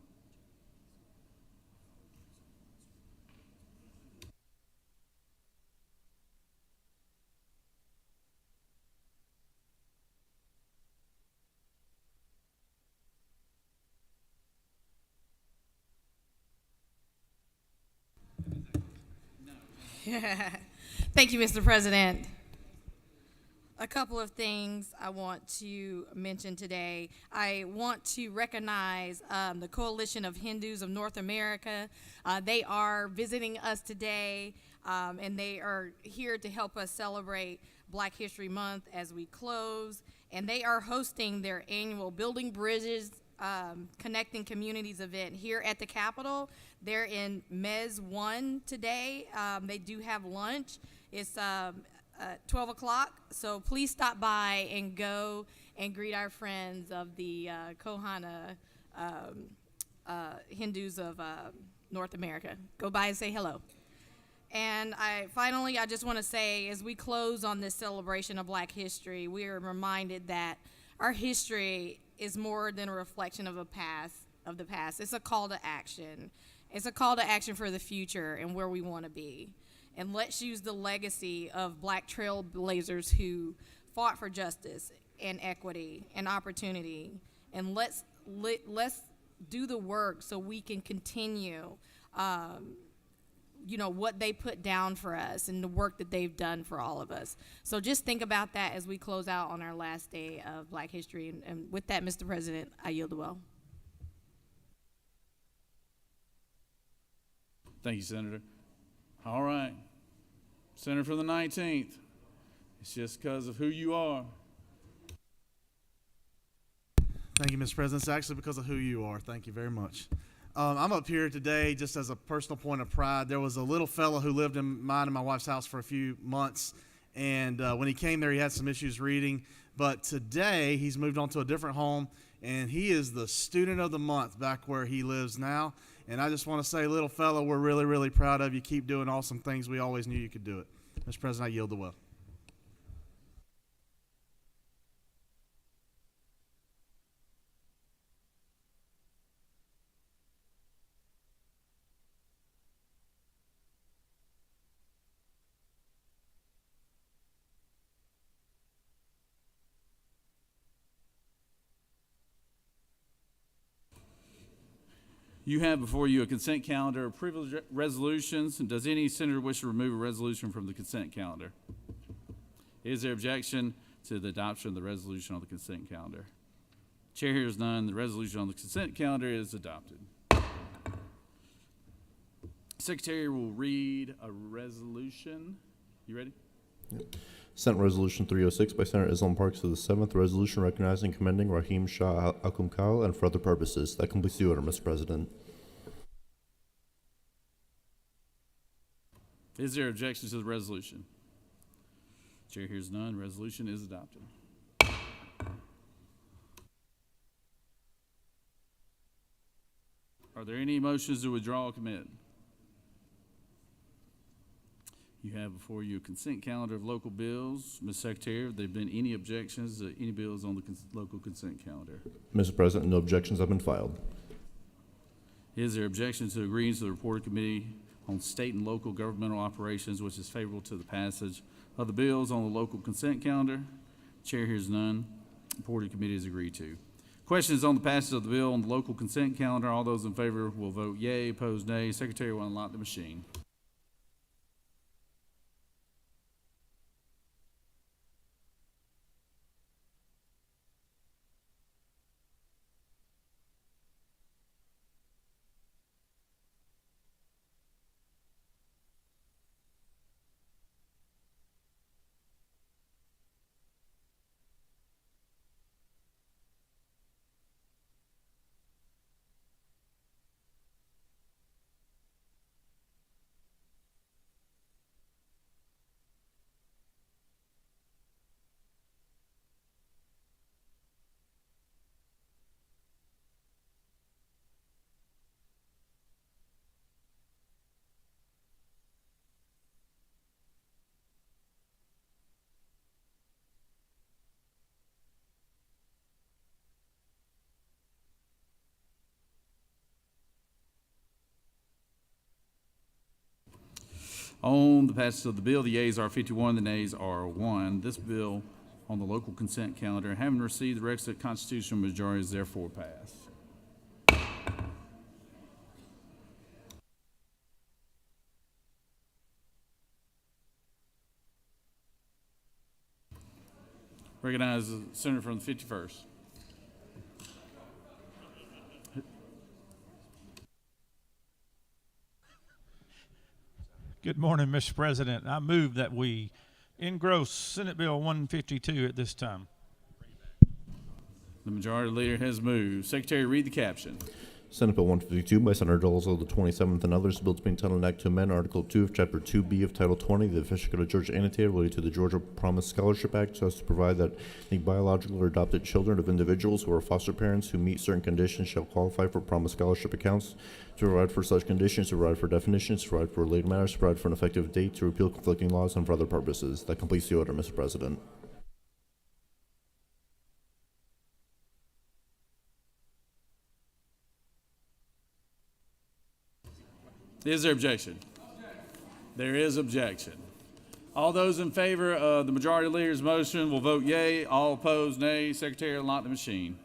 Thank you, Mr. President. A couple of things I want to mention today. I want to recognize the Coalition of Hindus of North America. They are visiting us today, and they are here to help us celebrate Black History Month as we close. And they are hosting their annual Building Bridges, Connecting Communities event here at the Capitol. They're in Mez 1 today. They do have lunch. It's 12 o'clock, so please stop by and go and greet our friends of the Kohana Hindus of North America. Go by and say hello. And finally, I just want to say, as we close on this celebration of Black history, we are reminded that our history is more than a reflection of the past. It's a call to action. It's a call to action for the future and where we want to be. And let's use the legacy of Black trailblazers who fought for justice and equity and opportunity. And let's do the work so we can continue, what they put down for us and the work that they've done for all of us. So just think about that as we close out on our last day of Black history. And with that, Mr. President, I yield the well. Thank you, Senator. All right. Senator from the 19th. It's just because of who you are. Thank you, Mr. President. It's actually because of who you are. Thank you very much. I'm up here today just as a personal point of pride. There was a little fellow who lived in mine and my wife's house for a few months, and when he came there, he had some issues reading. But today, he's moved on to a different home, and he is the student of the month back where he lives now. And I just want to say, little fellow, we're really, really proud of you. Keep doing awesome things. We always knew you could do it. Mr. President, I yield the well. You have before you a consent calendar of privilege resolutions. Does any senator wish to remove a resolution from the consent calendar? Is there objection to the adoption of the resolution on the consent calendar? Chair hears none. The resolution on the consent calendar is adopted. Secretary will read a resolution. You ready? Senate Resolution 306 by Senator Islam Parks of the 7th, resolution recognizing and commending Rahim Shah Akumkal and for other purposes. That completes the order, Mr. President. Is there objection to the resolution? Chair hears none. Resolution is adopted. Are there any motions to withdraw or commit? You have before you a consent calendar of local bills. Ms. Secretary, have there been any objections to any bills on the local consent calendar? Mr. President, no objections have been filed. Is there objection to agreeing to the report of committee on state and local governmental operations, which is favorable to the passage of the bills on the local consent calendar? Chair hears none. Report of committee is agreed to. Questions on the passage of the bill on the local consent calendar? All those in favor will vote yea, opposed nay. Secretary will unlock the machine. On the passage of the bill, the yeas are 51, the nays are 1. This bill on the local consent calendar, having received the requisite constitutional majority, is therefore passed. Recognize the senator from the 51st. Good morning, Mr. President. I move that we engross Senate Bill 152 at this time. The majority leader has moved. Secretary, read the caption. Senate Bill 152 by Senator Dulles of the 27th and others, bill to be entitled an act to amend Article 2 of Chapter 2B of Title 20 of the official code of Georgia annotated related to the Georgia Promise Scholarship Act so as to provide that the biological or adopted children of individuals who are foster parents who meet certain conditions shall qualify for Promise Scholarship accounts, to provide for such conditions, to provide for definitions, to provide for related matters, to provide for an effective date, to repeal conflicting laws, and for other purposes. That completes the order, Mr. President. Is there objection? There is objection. All those in favor of the majority leader's motion will vote yea. All opposed, nay. Secretary, unlock the machine.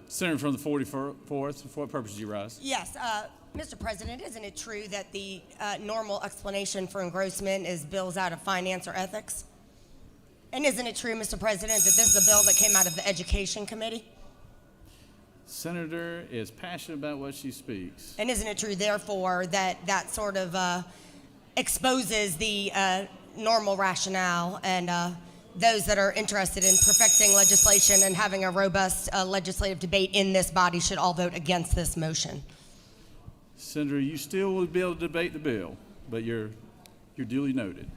Senator from the 44th, for what purpose do you rise? Yes, Mr. President, isn't it true that the normal explanation for engrossment is bills out of finance or ethics? And isn't it true, Mr. President, that this is a bill that came out of the Education Committee? Senator is passionate about what she speaks. And isn't it true, therefore, that that sort of exposes the normal rationale and those that are interested in perfecting legislation and having a robust legislative debate in this body should all vote against this motion? Senator, you still will be able to debate the bill, but you're duly noted.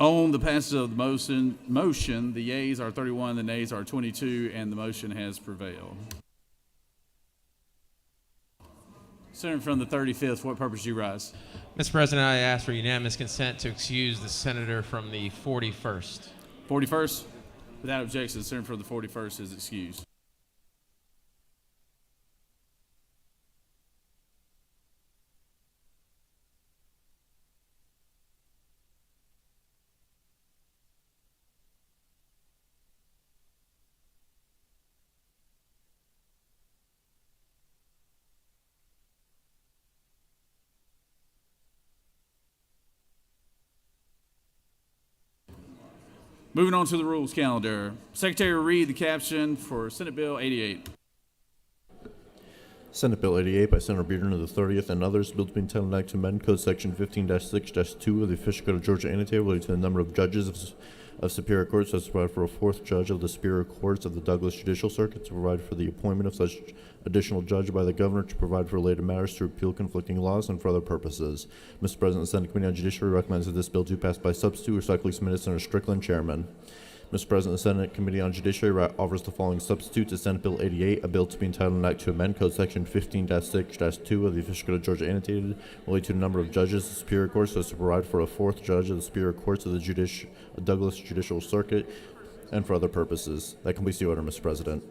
On the passage of the motion, the yeas are 31, the nays are 22, and the motion has prevailed. Senator from the 35th, for what purpose do you rise? Mr. President, I ask for unanimous consent to excuse the senator from the 41st. 41st? Without objection, the senator from the 41st is excused. Moving on to the rules calendar. Secretary will read the caption for Senate Bill 88. Senate Bill 88 by Senator Bearden of the 30th and others, bill to be entitled an act to amend Code Section 15-6-2 of the Official Code of Georgia Annotated relating to the number of judges of Superior Courts, as to provide for a fourth judge of the Superior Courts of the Douglas Judicial Circuit, to provide for the appointment of such additional judge by the governor, to provide for related matters, to repeal conflicting laws, and for other purposes. Mr. President, the Senate Committee on Judiciary recommends that this bill do pass by substitute. Respectfully submitted, Senator Strickland, Chairman. Mr. President, the Senate Committee on Judiciary offers the following substitute to Senate Bill 88, a bill to be entitled an act to amend Code Section 15-6-2 of the Official Code of Georgia Annotated relating to the number of judges of the Superior Courts, so as to provide for a fourth judge of the Superior Courts of the Douglas Judicial Circuit, and for other purposes. That completes the order, Mr. President.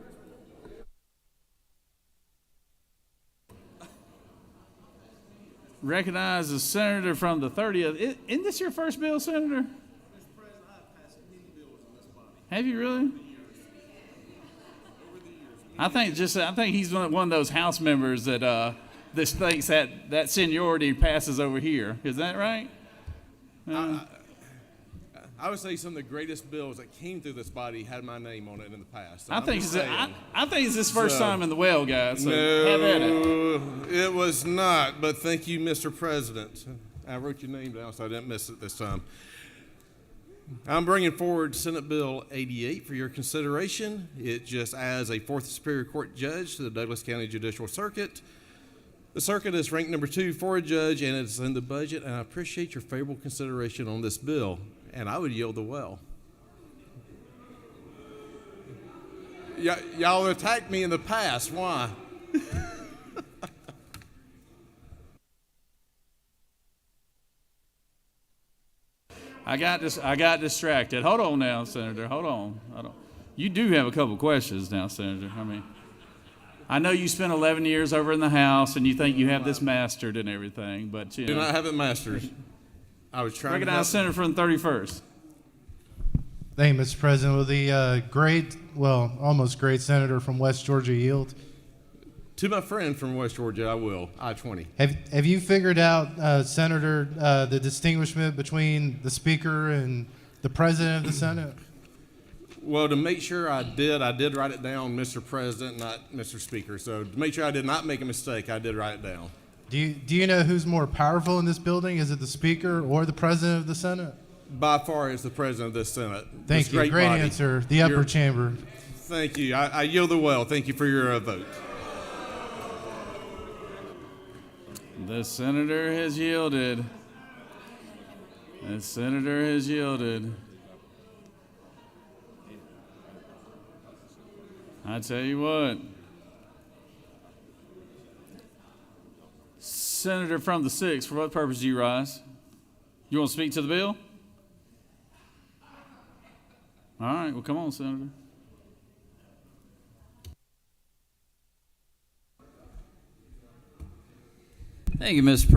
Recognize the senator from the 30th. Isn't this your first bill, Senator? Have you really? I think he's one of those House members that this thinks that seniority passes over here. Is that right? I would say some of the greatest bills that came through this body had my name on it in the past. I think it's his first time in the well, guys. So no, have at it. It was not. But thank you, Mr. President. I wrote your name down so I didn't miss it this time. I'm bringing forward Senate Bill 88 for your consideration. It just adds a fourth Superior Court judge to the Douglas County Judicial Circuit. The circuit is ranked number 2 for a judge, and it's in the budget, and I appreciate your favorable consideration on this bill, and I would yield the well. Y'all attacked me in the past. Why? I got distracted. Hold on now, Senator. Hold on. You do have a couple questions now, Senator. I know you spent 11 years over in the House and you think you have this mastered and everything, but Do not have it mastered. I was trying recognize to Senator from the 31st. Thank you, Mr. President. Will the almost great senator from West Georgia yield? To my friend from West Georgia, I will. I-20. Have you figured out, Senator, the distinguishment between the Speaker and the President of the Senate? Well, to make sure I did write it down, Mr. President, not Mr. Speaker. So to make sure I did not make a mistake, I did write it down. Do you know who's more powerful in this building? Is it the Speaker or the President of the Senate? By far, it's the President of this Senate. Thank you. Great answer. The upper chamber. Thank you. I yield the well. Thank you for your vote. The senator has yielded. The senator has yielded. I tell you what. Senator from the 6th, for what purpose do you rise? You want to speak to the bill? All right, well, come on, Senator. Thank you, Mr.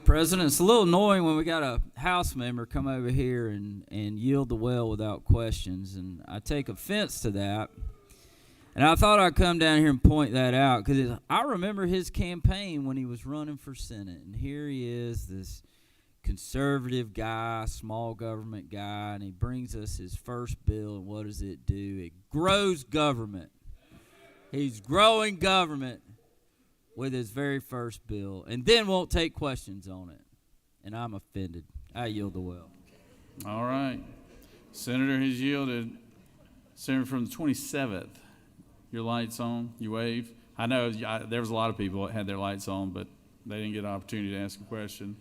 President. It's a little annoying when we got a House member come over here and yield the well without questions, and I take offense to that. And I thought I'd come down here and point that out because I remember his campaign when he was running for Senate, and here he is, this conservative guy, small government guy, and he brings us his first bill, and what does it do? It grows government. He's growing government with his very first bill, and then won't take questions on it. And I'm offended. I yield the well. All right. Senator has yielded. Senator from the 27th, your light's on. You wave. I know there was a lot of people that had their lights on, but they didn't get an opportunity to ask a question.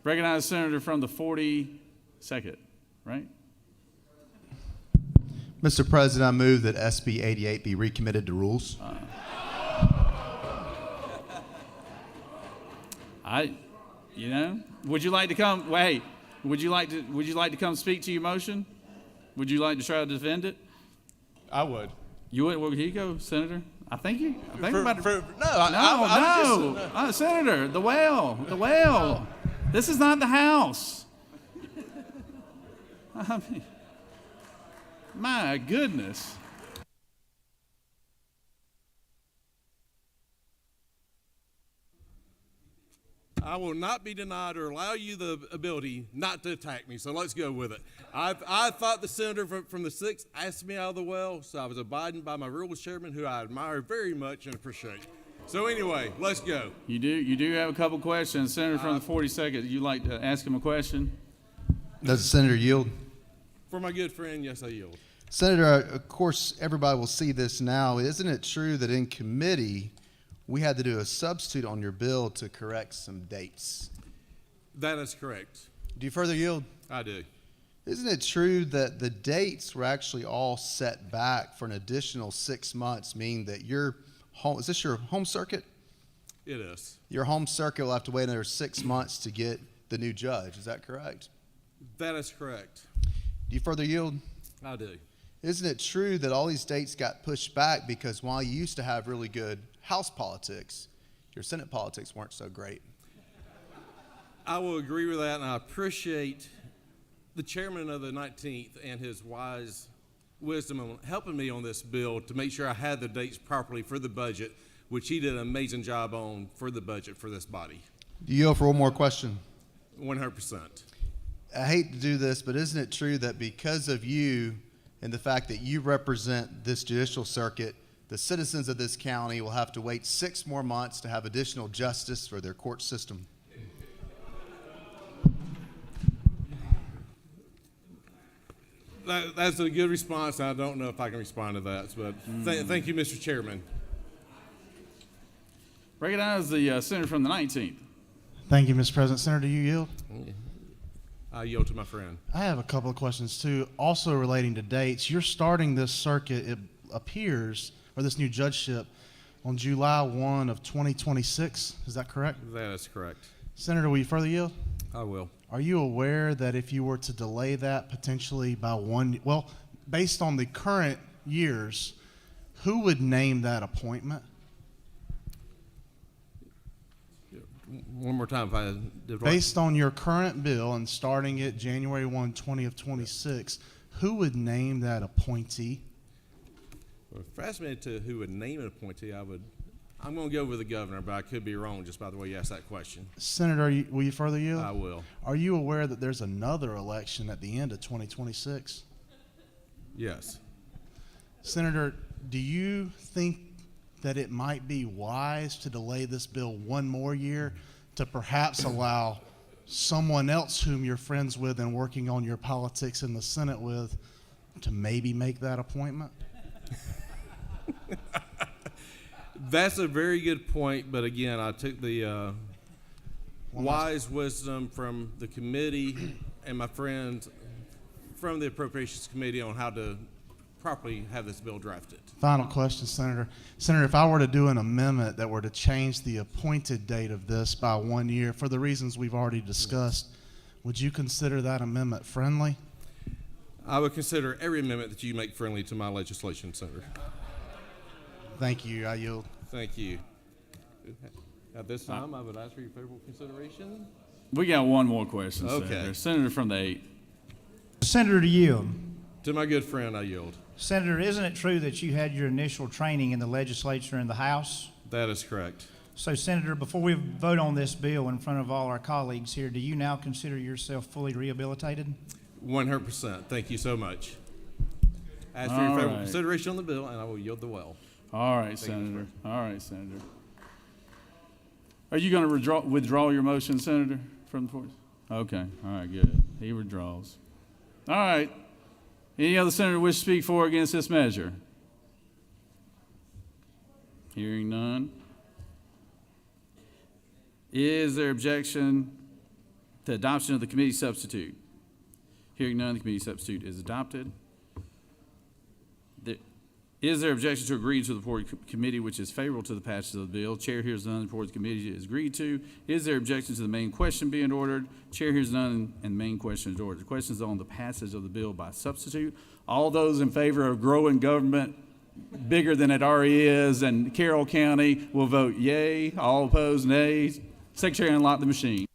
Recognize Senator from the 42nd. right? Mr. President, I move that SB 88 be recommitted to rules. Would you like to come? Wait, would you like to come speak to your motion? Would you like to try to defend it? I would. You would? Well, here you go, Senator. I think For- about to. for- no, No, Senator, the well. This is not the House. I mean, my goodness. I will not be denied or allow you the ability not to attack me, so let's go with it. I thought the senator from the 6th asked me out of the well, so I was abiding by my rules chairman, who I admire very much and appreciate. So anyway, let's go. You do have a couple questions. Senator from the 42nd, you'd like to ask him a question? Does the senator yield? For my good friend, yes, I yield. Senator, of course, everybody will see this now. Isn't it true that in committee we had to do a substitute on your bill to correct some dates? That is correct. Do you further yield? I do. Isn't it true that the dates were actually all set back for an additional 6 months, meaning that your home, is this your home circuit? It is. Your home circuit will have to wait another 6 months to get the new judge. Is that correct? That is correct. Do you further yield? I do. Isn't it true that all these dates got pushed back because while you used to have really good House politics, your Senate politics weren't so great? I will agree with that, and I appreciate the chairman of the 19th and his wise wisdom on helping me on this bill to make sure I had the dates properly for the budget, which he did an amazing job on for the budget for this body. Do you go for one more question? 100%. I hate to do this, but isn't it true that because of you and the fact that you represent this judicial circuit, the citizens of this county will have to wait 6 more months to have additional justice for their court system? That's a good response. I don't know if I can respond to that, but thank you, Mr. Chairman. Recognize the senator from the 19th. Thank you, Mr. President. Senator, do you yield? I yield to my friend. I have a couple of questions too, also relating to dates. You're starting this circuit, it appears, or this new judgeship, on July 1 of 2026. Is that correct? That is correct. Senator, will you further yield? I will. Are you aware that if you were to delay that potentially by based on the current years, who would name that appointment? One more time, if I did right. Based on your current bill and starting it January 1, 20 of 26, who would name that appointee? Well, if you asked me to who would name an appointee, I'm going to go with the governor, but I could be wrong just by the way you asked that question. Senator, will you further yield? I will. Are you aware that there's another election at the end of 2026? Yes. Senator, do you think that it might be wise to delay this bill one more year to perhaps allow someone else whom you're friends with and working on your politics in the Senate with to maybe make that appointment? That's a very good point, but again, I took the wise wisdom from the committee and my friends from the Appropriations Committee on how to properly have this bill drafted. Final question, Senator. Senator, if I were to do an amendment that were to change the appointed date of this by 1 year for the reasons we've already discussed, would you consider that amendment friendly? I would consider every amendment that you make friendly to my legislation, Senator. Thank you. I yield. Thank you. At this time, I would ask for your favorable consideration. We got one more question, Okay. Senator. Senator from the 8th. Senator, to yield. To my good friend, I yield. Senator, isn't it true that you had your initial training in the legislature in the House? That is correct. So, Senator, before we vote on this bill in front of all our colleagues here, do you now consider yourself fully rehabilitated? 100%. Thank you so much. Ask for your All favorable right. consideration on the bill, and I will yield the well. All right, Senator. All right, Senator. Are you going to withdraw your motion, Senator, from the floor? Okay. All right, good. He withdraws. All right. Any other senator wish to speak for or against this measure? Hearing none. Is there objection to adoption of the committee substitute? Hearing none, the committee substitute is adopted. Is there objection to agree to the report of committee which is favorable to the passage of the bill? Chair hears none. The report of the committee is agreed to. Is there objection to the main question being ordered? Chair hears none, and the main question is ordered. The question is on the passage of the bill by substitute. All those in favor of growing government bigger than it already is and Carroll County will vote yay. All opposed, nay. Secretary, unlock the machine.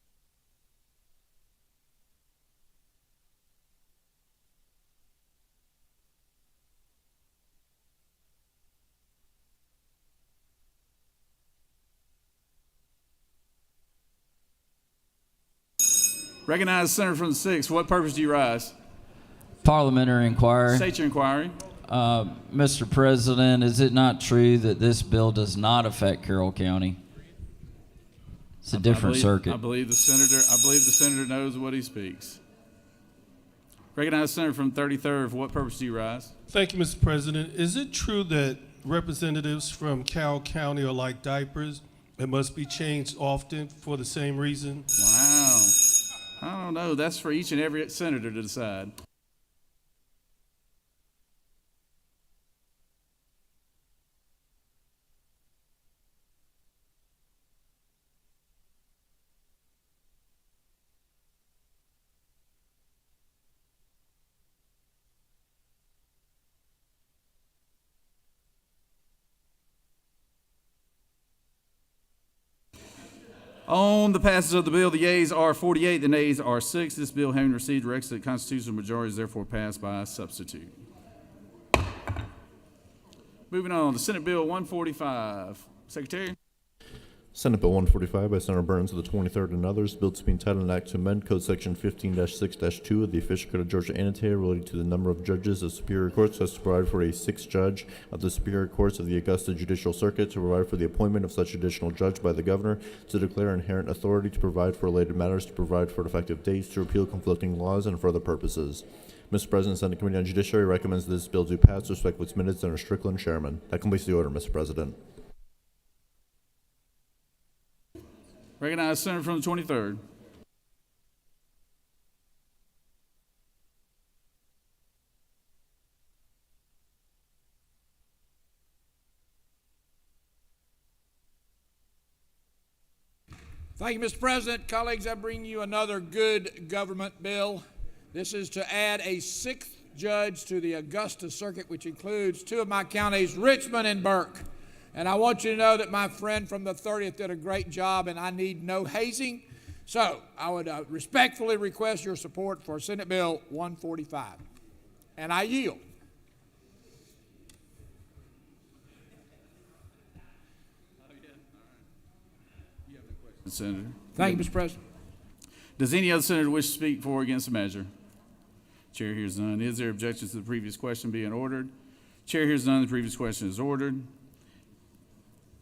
Recognize the senator from the 6th. For what purpose do you rise? Parliamentary inquiry. State your inquiry. Mr. President, is it not true that this bill does not affect Carroll County? It's a different circuit. I believe the senator knows what he speaks. Recognize the senator from 33rd. For what purpose do you rise? Thank you, Mr. President. Is it true that representatives from Carroll County are like diapers and must be changed often for the same reason? Wow. I don't know. That's for each and every senator to decide. On the passage of the bill, the yeas are 48, the nays are 6. This bill, having received the requisite constitutional majority, is therefore passed by substitute. Moving on to Senate Bill 145. Secretary. Senate Bill 145 by Senator Burns of the 23rd and others, bill to be entitled an act to amend Code Section 15-6-2 of the Official Code of Georgia Annotated relating to the number of judges of Superior Courts as to provide for a 6th judge of the Superior Courts of the Augusta Judicial Circuit, to provide for the appointment of such additional judge by the governor, to declare inherent authority to provide for related matters, to provide for effective dates, to repeal conflicting laws, and for other purposes. Mr. President, the Senate Committee on Judiciary recommends that this bill do pass with respect to its minutes under Strickland, Chairman. That completes the order, Mr. President. Recognize the senator from the 23rd. Thank you, Mr. President. Colleagues, I bring you another good government bill. This is to add a 6th judge to the Augusta Circuit, which includes 2 of my counties, Richmond and Burke. And I want you to know that my friend from the 30th did a great job, and I need no hazing. So I would respectfully request your support for Senate Bill 145. And I yield. Senator. Thank you, Mr. President. Does any other senator wish to speak for or against the measure? Chair hears none. Is there objection to the previous question being ordered? Chair hears none. The previous question is ordered.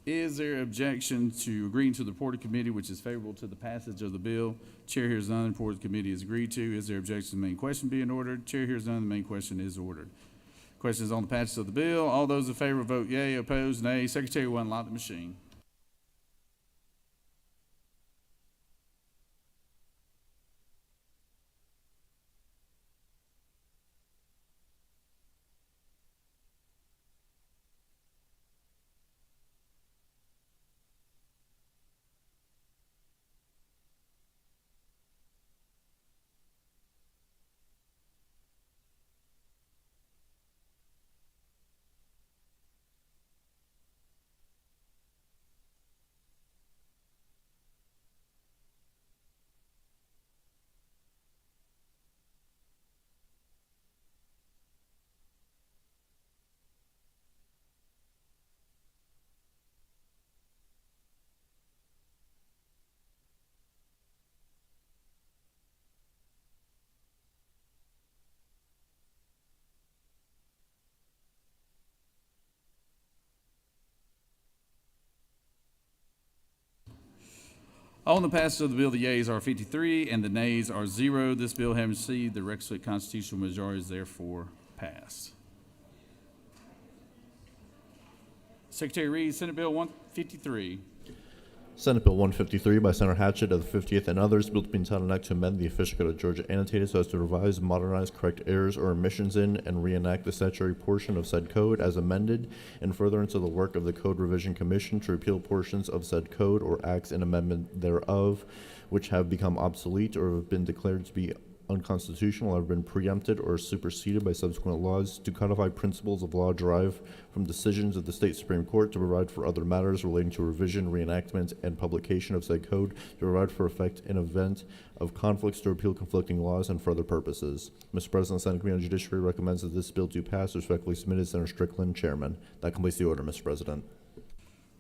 Is there objection to agreeing to the report of committee which is favorable to the passage of the bill? Chair hears none. The report of committee is agreed to. Is there objection to the main question being ordered? Chair hears none. The main question is ordered. Question is on the passage of the bill. All those in favor vote yea. Opposed, nay. Secretary will unlock the machine. On the passage of the bill, the yeas are 53 and the nays are 0. This bill having received the requisite constitutional majority is therefore passed. Secretary reads Senate Bill 153. Senate Bill 153 by Senator Hatchett of the 50th and others, bill to be entitled an act to amend the official code of Georgia annotated so as to revise, modernize, correct errors or omissions in, and reenact the statutory portion of said code as amended in furtherance of the work of the Code Revision Commission to repeal portions of said code or acts in amendment thereof which have become obsolete or have been declared to be unconstitutional or have been preempted or superseded by subsequent laws, to codify principles of law derived from decisions of the state Supreme Court, to provide for other matters relating to revision, reenactment, and publication of said code, to provide for effect in event of conflicts, to repeal conflicting laws, and for other purposes. Mr. President, the Senate Committee on Judiciary recommends that this bill do pass. Respectfully submitted, Senator Strickland, Chairman. That completes the order, Mr. President.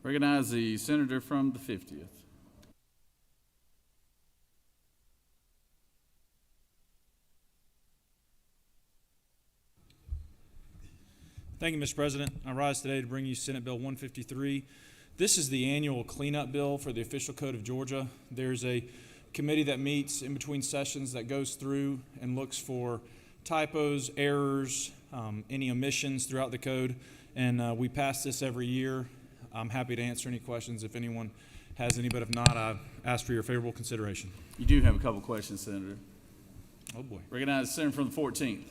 Recognize the senator from the 50th. Thank you, Mr. President. I rise today to bring you Senate Bill 153. This is the annual cleanup bill for the official code of Georgia. There's a committee that meets in between sessions that goes through and looks for typos, errors, any omissions throughout the code, and we pass this every year. I'm happy to answer any questions if anyone has any, but if not, I ask for your favorable consideration. You do have a couple questions, Senator. Oh, boy. Recognize the senator from the 14th.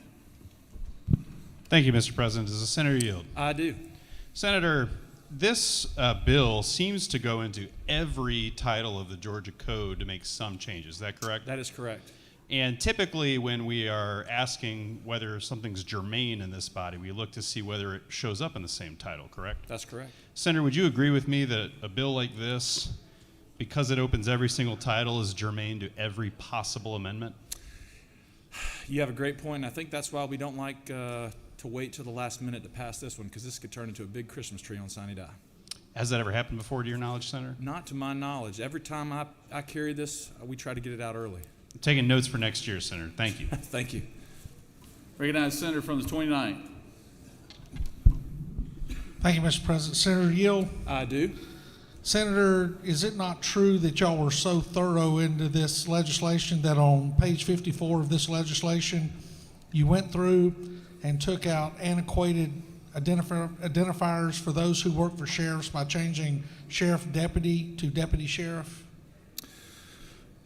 Thank you, Mr. President. Does the senator yield? I do. Senator, this bill seems to go into every title of the Georgia Code to make some changes. Is that correct? That is correct. And typically when we are asking whether something's germane in this body, we look to see whether it shows up in the same title, correct? That's correct. Senator, would you agree with me that a bill like this, because it opens every single title, is germane to every possible amendment? You have a great point, and I think that's why we don't like to wait till the last minute to pass this one, because this could turn into a big Christmas tree on Sunny Day. Has that ever happened before, to your knowledge, Senator? Not to my knowledge. Every time I carry this, we try to get it out early. I'm taking notes for next year, Senator. Thank you. Thank you. Recognize the senator from the 29th. Thank you, Mr. President. Senator Yield? I do. Senator, is it not true that y'all were so thorough into this legislation that on page 54 of this legislation, you went through and took out antiquated identifiers for those who work for sheriffs by changing sheriff deputy to deputy sheriff?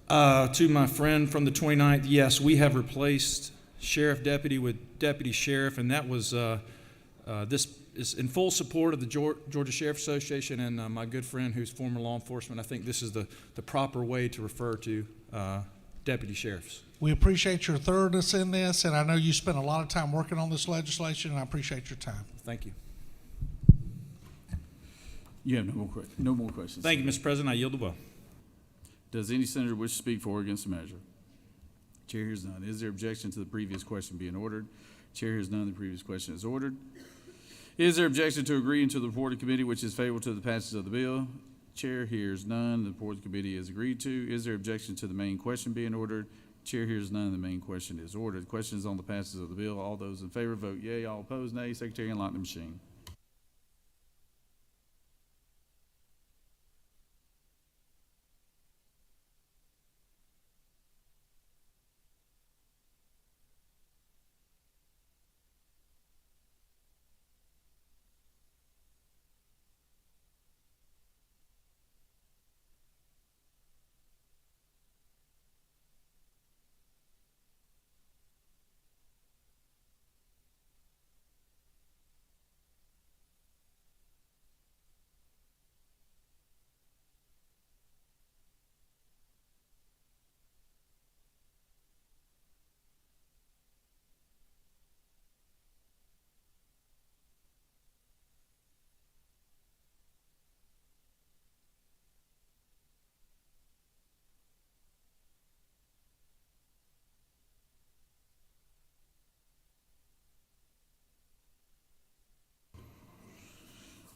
To my friend from the 29th, yes, we have replaced sheriff deputy with deputy sheriff, and that was this is in full support of the Georgia Sheriff Association and my good friend who's former law enforcement. I think this is the proper way to refer to deputy sheriffs. We appreciate your thoroughness in this, and I know you spent a lot of time working on this legislation, and I appreciate your time. Thank you. You have no more questions. Thank you, Mr. President. I yield the will. Does any senator wish to speak for or against the measure? Chair hears none. Is there objection to the previous question being ordered? Chair hears none. The previous question is ordered. Is there objection to agreeing to the report of committee which is favorable to the passage of the bill? Chair hears none. The report of committee is agreed to. Is there objection to the main question being ordered? Chair hears none. The main question is ordered. Question is on the passage of the bill. All those in favor vote yea. All opposed, nay. Secretary, unlock the machine.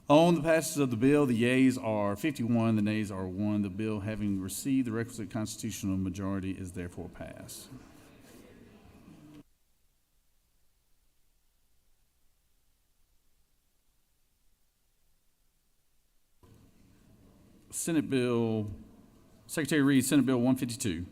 On the passage of the bill, the yeas are 51, the nays are 1. The bill, having received the requisite constitutional majority, is therefore passed. Senate Bill, Secretary reads Senate Bill 152.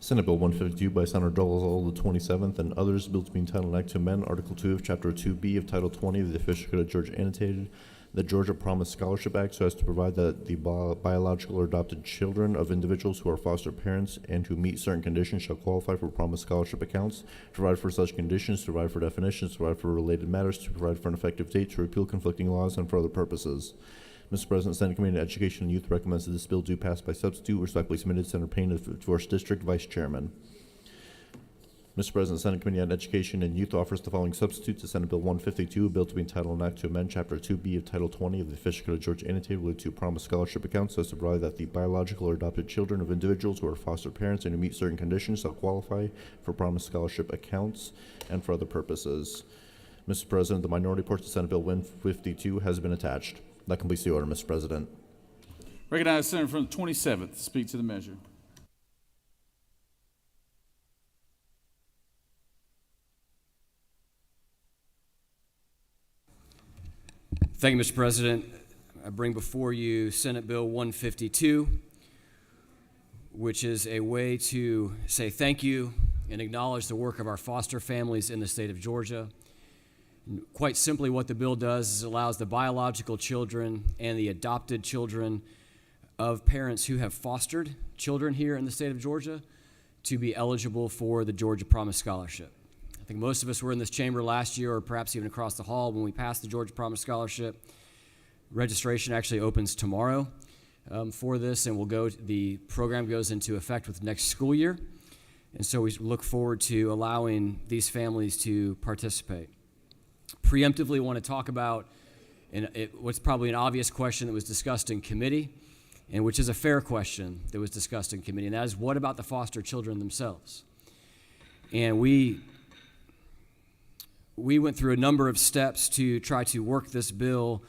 Senate Bill 152 by Senator Dolezal the 27th and others, bill to be entitled an act to amend Article 2 of Chapter 2B of Title 20 of the Official Code of Georgia Annotated the Georgia Promise Scholarship Act so as to provide that the biological or adopted children of individuals who are foster parents and who meet certain conditions shall qualify for Promise Scholarship accounts, to provide for such conditions, to provide for definitions, to provide for related matters, to provide for an effective date, to repeal conflicting laws, and for other purposes. Mr. President, Senate Committee on Education and Youth recommends that this bill do pass by substitute. Respectfully submitted, Senator Payne, 4th District, Vice Chairman. Mr. President, Senate Committee on Education and Youth offers the following substitute to Senate Bill 152, a bill to be entitled an act to amend Chapter 2B of Title 20 of the Official Code of Georgia annotated related to Promise Scholarship accounts so as to provide that the biological or adopted children of individuals who are foster parents and who meet certain conditions shall qualify for Promise Scholarship accounts and for other purposes. Mr. President, the minority report to Senate Bill 152 has been attached. That completes the order, Mr. President. Recognize Senator from the 27th to speak to the measure. Thank you, Mr. President. I bring before you Senate Bill 152, which is a way to say thank you and acknowledge the work of our foster families in the state of Georgia. And quite simply, what the bill does is it allows the biological children and the adopted children of parents who have fostered children here in the state of Georgia to be eligible for the Georgia Promise Scholarship. I think most of us were in this chamber last year, or perhaps even across the hall, when we passed the Georgia Promise Scholarship. Registration actually opens tomorrow for this, and the program goes into effect with next school year. And so we look forward to allowing these families to participate. Preemptively want to talk about what's probably an obvious question that was discussed in committee, and which is a fair question that was discussed in committee, and that is, what about the foster children themselves? And we went through a number of steps to try to work this bill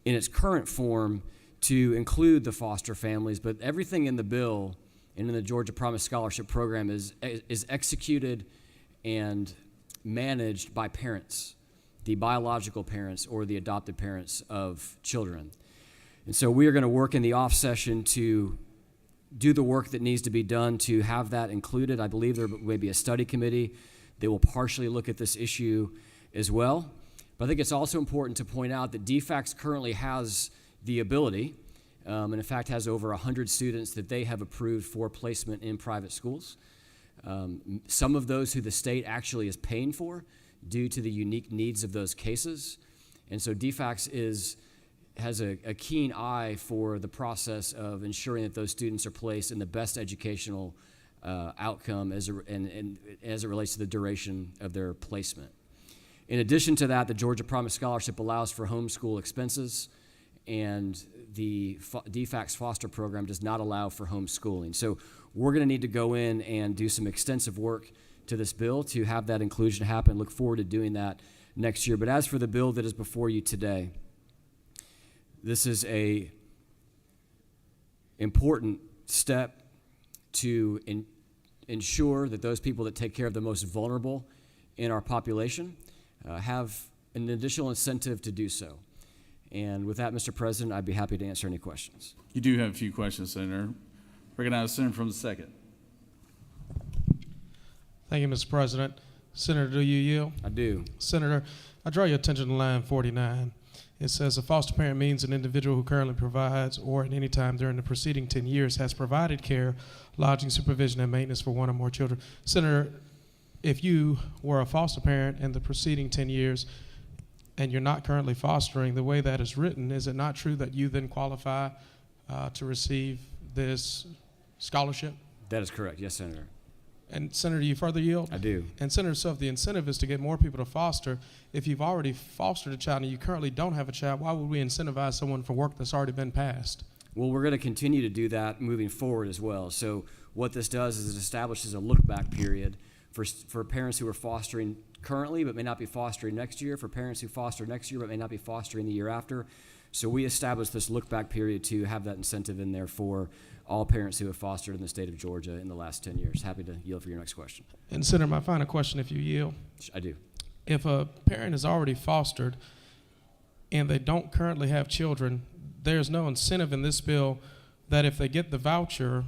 in its current form to include the foster families, but everything in the bill and in the Georgia Promise Scholarship Program is executed and managed by parents, the biological parents or the adopted parents of children. And so we are going to work in the off session to do the work that needs to be done to have that included. I believe there may be a study committee that will partially look at this issue as well. But I think it's also important to point out that DFACS currently has the ability, and in fact has over 100 students that they have approved for placement in private schools. Some of those who the state actually is paying for due to the unique needs of those cases. And so DFACS has a keen eye for the process of ensuring that those students are placed in the best educational outcome as it relates to the duration of their placement. In addition to that, the Georgia Promise Scholarship allows for homeschool expenses, and the DFACS foster program does not allow for homeschooling. So we're going to need to go in and do some extensive work to this bill to have that inclusion happen. Look forward to doing that next year. But as for the bill that is before you today, this is a important step to ensure that those people that take care of the most vulnerable in our population have an additional incentive to do so. And with that, Mr. President, I'd be happy to answer any questions. You do have a few questions, Senator. Recognize the Senator from the 2nd. Thank you, Mr. President. Senator, do you yield? I do. Senator, I draw your attention to line 49. It says a foster parent means an individual who currently provides or at any time during the preceding 10 years has provided care, lodging, supervision, and maintenance for one or more children. Senator, if you were a foster parent in the preceding 10 years and you're not currently fostering, the way that is written, is it not true that you then qualify to receive this scholarship? That is correct. Yes, Senator. And Senator, do you further yield? I do. And Senator, so if the incentive is to get more people to foster, if you've already fostered a child and you currently don't have a child, why would we incentivize someone for work that's already been passed? Well, we're going to continue to do that moving forward as well. So what this does is it establishes a look-back period for parents who are fostering currently but may not be fostering next year, for parents who foster next year but may not be fostering the year after. So we established this look-back period to have that incentive in there for all parents who have fostered in the state of Georgia in the last 10 years. Happy to yield for your next question. And Senator, my final question, if you yield. I do. If a parent is already fostered and they don't currently have children, there's no incentive in this bill that if they get the voucher,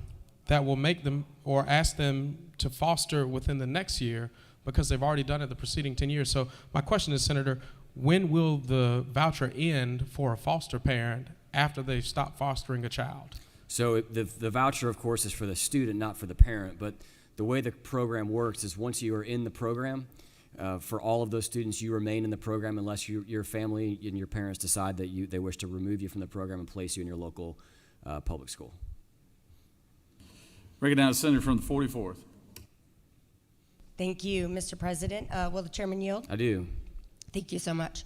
that will make them or ask them to foster within the next year because they've already done it the preceding 10 years. So my question is, Senator, when will the voucher end for a foster parent after they've stopped fostering a child? So the voucher, of course, is for the student, not for the parent. But the way the program works is once you are in the program, for all of those students, you remain in the program unless your family and your parents decide that they wish to remove you from the program and place you in your local public school. Recognized Senator from the 44th. Thank you, Mr. President. Will the chairman yield? I do. Thank you so much.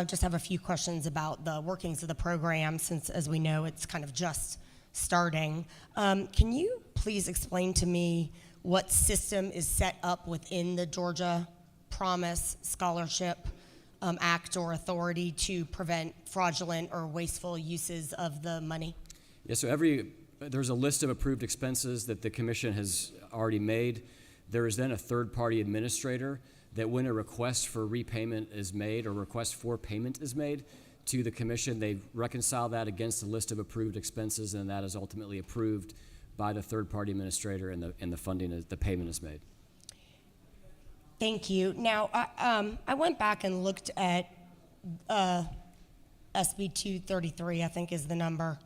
Just have a few questions about the workings of the program since, as we know, it's kind of just starting. Can you please explain to me what system is set up within the Georgia Promise Scholarship Act or authority to prevent fraudulent or wasteful uses of the money? Yeah, so there's a list of approved expenses that the commission has already made. There is then a third-party administrator that when a request for repayment is made or request for payment is made to the commission, they reconcile that against the list of approved expenses, and that is ultimately approved by the third-party administrator, and the funding, the payment is made. Thank you. Now, I went back and looked at SB 233, I think is the number,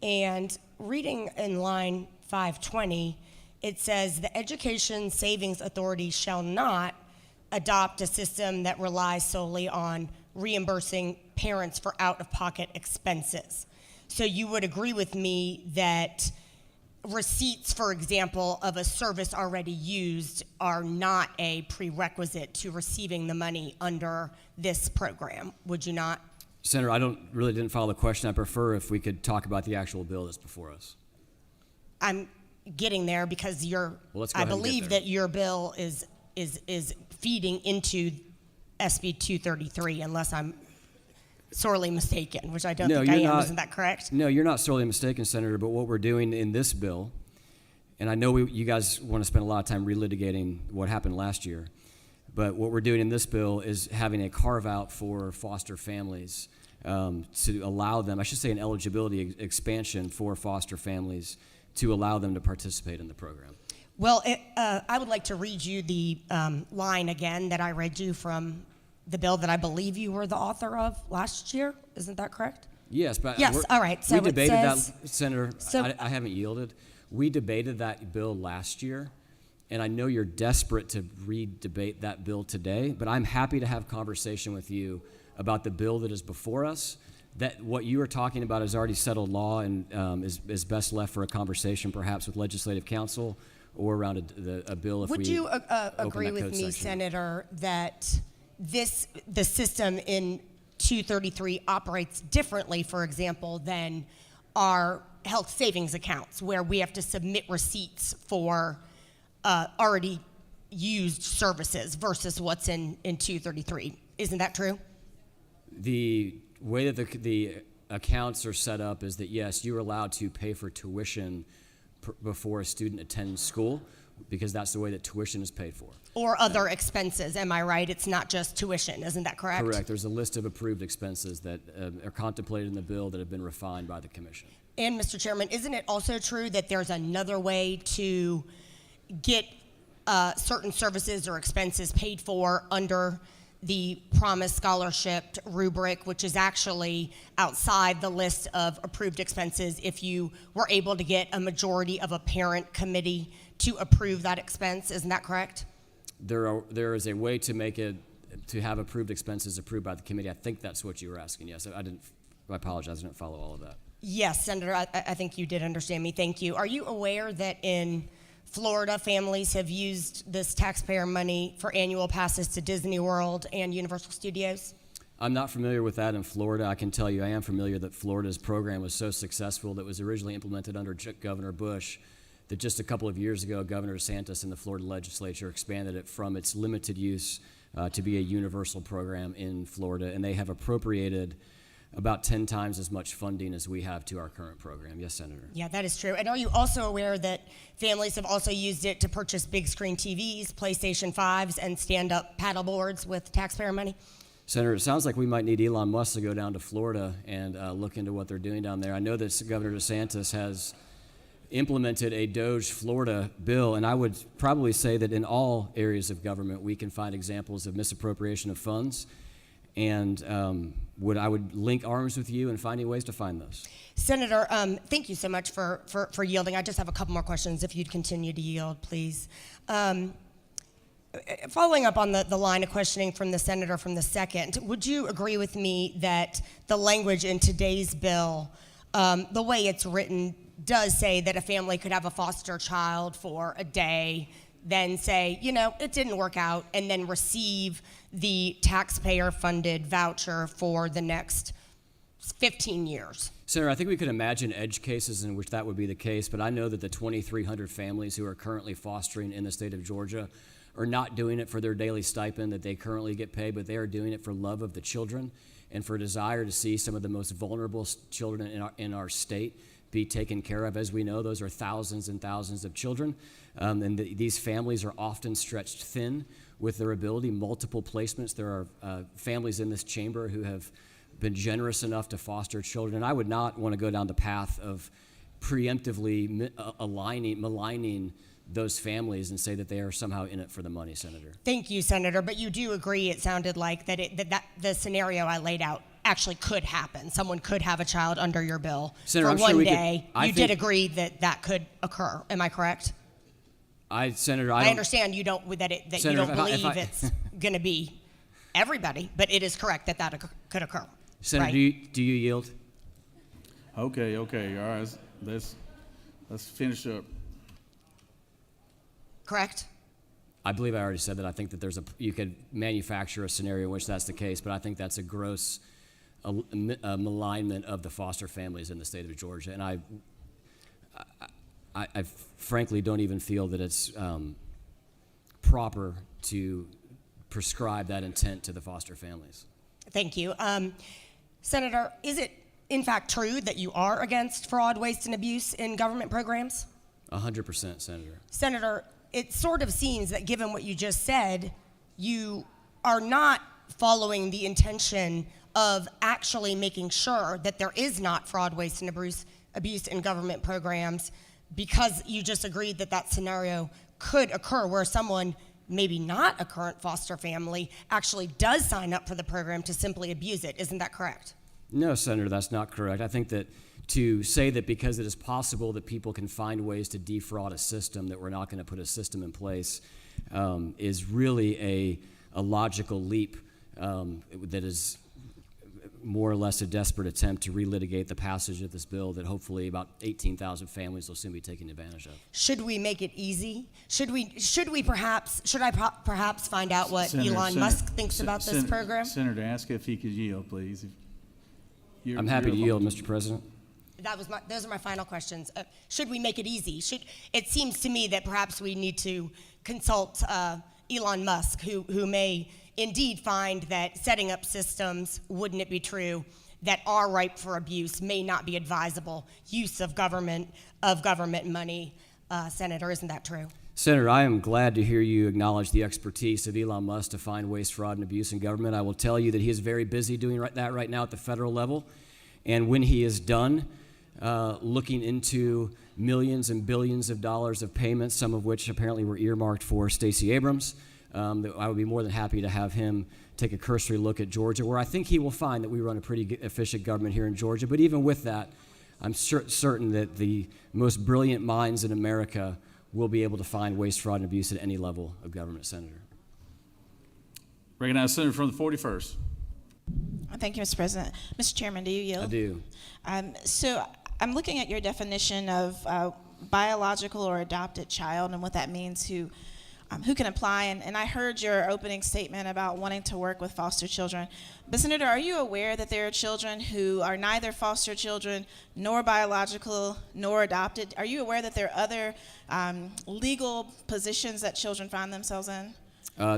and reading in line 520, it says the Education Savings Authority shall not adopt a system that relies solely on reimbursing parents for out-of-pocket expenses. So you would agree with me that receipts, for example, of a service already used are not a prerequisite to receiving the money under this program, would you not? Senator, I didn't follow the question. I prefer if we could talk about the actual bill that's before us. I'm getting there because I believe that your bill is feeding into SB 233, unless I'm sorely mistaken, which I don't think I am. Isn't that correct? No, you're not sorely mistaken, Senator, but what we're doing in this bill, and I know you guys want to spend a lot of time relitigating what happened last year, but what we're doing in this bill is having a carve-out for foster families to allow them, I should say an eligibility expansion for foster families to allow them to participate in the program. Well, I would like to read you the line again that I read you from the bill that I believe you were the author of last year. Isn't that correct? Yes, but yes. All right. So we debated it says, that, Senator. I haven't yielded. We debated that bill last year, and I know you're desperate to re-debate that bill today. But I'm happy to have conversation with you about the bill that is before us. That what you are talking about is already settled law and is best left for a conversation, perhaps with legislative counsel or around a bill. If would you agree with me, Senator, that the system in 233 operates differently, for example, than our health savings accounts, where we have to submit receipts for already used services versus what's in 233? Isn't that true? The way that the accounts are set up is that, yes, you're allowed to pay for tuition before a student attends school, because that's the way that tuition is paid for. Or other expenses, am I right? It's not just tuition, isn't that correct? Correct. There's a list of approved expenses that are contemplated in the bill that have been refined by the commission. And Mr. Chairman, isn't it also true that there's another way to get certain services or expenses paid for under the Promise Scholarship rubric, which is actually outside the list of approved expenses, if you were able to get a majority of a parent committee to approve that expense? Isn't that correct? There is a way to make it, to have approved expenses approved by the committee. I think that's what you were asking. Yes, I apologize, I didn't follow all of that. Yes, Senator, I think you did understand me. Thank you. Are you aware that in Florida, families have used this taxpayer money for annual passes to Disney World and Universal Studios? I'm not familiar with that in Florida. I can tell you I am familiar that Florida's program was so successful that was originally implemented under Governor Bush that just a couple of years ago, Governor DeSantis and the Florida legislature expanded it from its limited use to be a universal program in Florida, and they have appropriated about 10 times as much funding as we have to our current program. Yes, Senator. Yeah, that is true. And are you also aware that families have also used it to purchase big screen TVs, PlayStation 5s, and stand-up paddleboards with taxpayer money? Senator, it sounds like we might need Elon Musk to go down to Florida and look into what they're doing down there. I know that Governor DeSantis has implemented a DOGE Florida bill, and I would probably say that in all areas of government we can find examples of misappropriation of funds. and I would link arms with you in finding ways to find those. Senator, thank you so much for yielding. I just have a couple more questions if you'd continue to yield, please. Following up on the line of questioning from the senator from the second, would you agree with me that the language in today's bill, the way it's written, does say that a family could have a foster child for a day, then say, it didn't work out, and then receive the taxpayer-funded voucher for the next 15 years? Senator, I think we could imagine edge cases in which that would be the case, but I know that the 2,300 families who are currently fostering in the state of Georgia are not doing it for their daily stipend that they currently get paid, but they are doing it for love of the children and for desire to see some of the most vulnerable children in our state be taken care of. As we know, those are thousands and thousands of children, and these families are often stretched thin with their ability, multiple placements. There are families in this chamber who have been generous enough to foster children. And I would not want to go down the path of preemptively maligning those families and say that they are somehow in it for the money, Senator. Thank you, Senator, but you do agree, it sounded like, that the scenario I laid out actually could happen. Someone could have a child under your bill Senator, for one day. You did agree that could occur. Am I correct? Senator, I understand you don't Senator, you don't believe it's going to be everybody, but it is correct that could occur. Senator, right? do you yield? Okay. All right. Let's finish up. Correct. I believe I already said that. I think that you could manufacture a scenario in which that's the case, but I think that's a gross malignment of the foster families in the state of Georgia, and I frankly don't even feel that it's proper to prescribe that intent to the foster families. Thank you. Senator, is it in fact true that you are against fraud, waste, and abuse in government programs? 100%, Senator. Senator, it sort of seems that given what you just said, you are not following the intention of actually making sure that there is not fraud, waste, and abuse in government programs, because you just agreed that scenario could occur where someone, maybe not a current foster family, actually does sign up for the program to simply abuse it. Isn't that correct? No, Senator, that's not correct. I think that to say that because it is possible that people can find ways to defraud a system, that we're not going to put a system in place is really a logical leap that is more or less a desperate attempt to relitigate the passage of this bill that hopefully about 18,000 families will soon be taking advantage of. Should we make it easy? Should I perhaps find out what Elon Musk thinks about this program? Senator, ask if he could yield, please. I'm happy to yield, Mr. President. Those are my final questions. Should we make it easy? It seems to me that perhaps we need to consult Elon Musk, who may indeed find that setting up systems, wouldn't it be true, that are ripe for abuse may not be advisable use of government money. Senator, isn't that true? Senator, I am glad to hear you acknowledge the expertise of Elon Musk to find waste, fraud, and abuse in government. I will tell you that he is very busy doing that right now at the federal level. And when he is done looking into millions and billions of dollars of payments, some of which apparently were earmarked for Stacey Abrams, I would be more than happy to have him take a cursory look at Georgia, where I think he will find that we run a pretty efficient government here in Georgia. But even with that, I'm certain that the most brilliant minds in America will be able to find waste, fraud, and abuse at any level of government, Senator. Recognize Senator from the 41st. Thank you, Mr. President. Mr. Chairman, do you yield? I do. So I'm looking at your definition of biological or adopted child and what that means, who can apply. And I heard your opening statement about wanting to work with foster children. But Senator, are you aware that there are children who are neither foster children nor biological nor adopted? Are you aware that there are other legal positions that children find themselves in?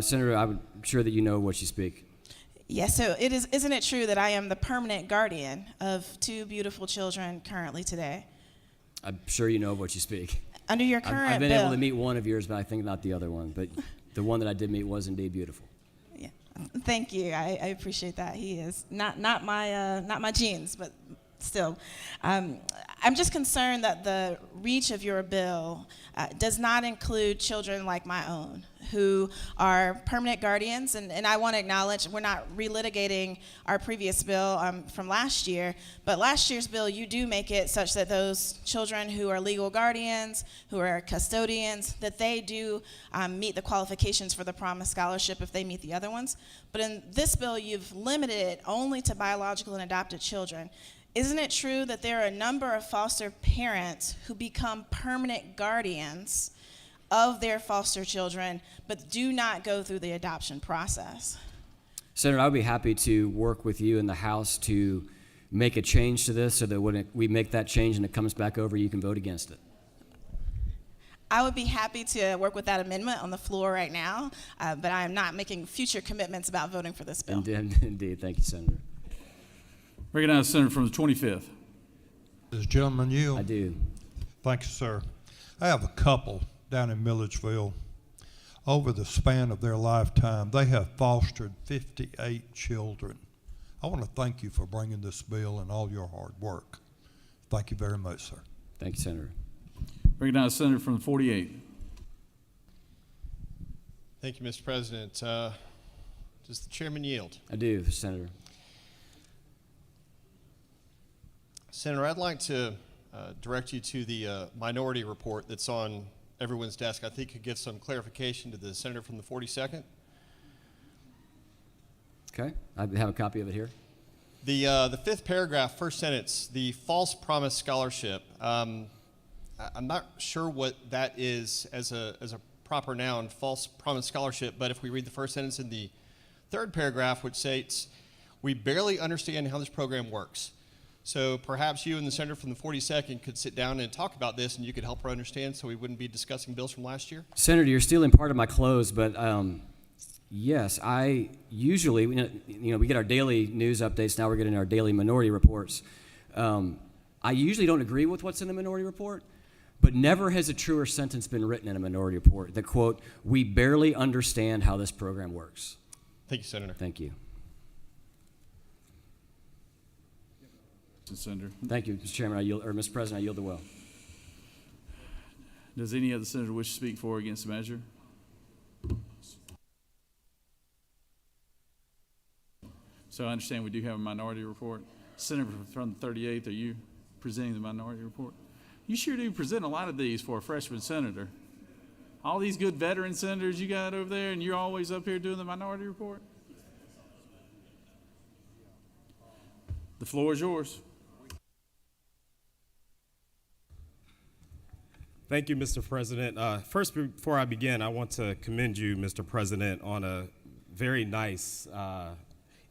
Senator, I'm sure that you know what you speak. Yes, so isn't it true that I am the permanent guardian of two beautiful children currently today? I'm sure you know what you speak. Under your current I've been bill, able to meet one of yours, but I think not the other one. But the one that I did meet was indeed beautiful. Yeah, thank you. I appreciate that. He is not my genes, but still. I'm just concerned that the reach of your bill does not include children like my own, who are permanent guardians. And I want to acknowledge we're not relitigating our previous bill from last year, but last year's bill, you do make it such that those children who are legal guardians, who are custodians, that they do meet the qualifications for the Promise Scholarship if they meet the other ones. But in this bill, you've limited it only to biological and adopted children. Isn't it true that there are a number of foster parents who become permanent guardians of their foster children, but do not go through the adoption process? Senator, I would be happy to work with you in the House to make a change to this so that when we make that change and it comes back over, you can vote against it. I would be happy to work with that amendment on the floor right now, but I am not making future commitments about voting for this bill. Indeed. Thank you, Senator. Recognize the senator from the 25th. Does gentleman yield? I do. Thank you, sir. I have a couple down in Milledgeville. Over the span of their lifetime, they have fostered 58 children. I want to thank you for bringing this bill and all your hard work. Thank you very much, sir. Thank you, Senator. Recognize the senator from the 48th. Thank you, Mr. President. Does the chairman yield? I do, Senator. Senator, I'd like to direct you to the minority report that's on everyone's desk. I think could give some clarification to the senator from the 42nd. Okay, I have a copy of it here. The fifth paragraph, first sentence, the false promise scholarship. I'm not sure what that is as a proper noun, false promise scholarship, but if we read the first sentence in the third paragraph, which states, we barely understand how this program works. So perhaps you and the senator from the 42nd could sit down and talk about this, and you could help her understand so we wouldn't be discussing bills from last year? Senator, you're stealing part of my clothes, but yes, I usually, we get our daily news updates. Now we're getting our daily minority reports. I usually don't agree with what's in the minority report, but never has a truer sentence been written in a minority report that, quote, we barely understand how this program works. Thank you, Senator. Thank you. Senator. Thank you, Mr. Chairman. Mr. President, I yield the well. Does any other senator wish to speak for or against the measure? So I understand we do have a minority report. Senator from the 38th, are you presenting the minority report? You sure do present a lot of these for a freshman senator. All these good veteran senators you got over there, and you're always up here doing the minority report? The floor is yours. Thank you, Mr. President. First, before I begin, I want to commend you, Mr. President, on a very nice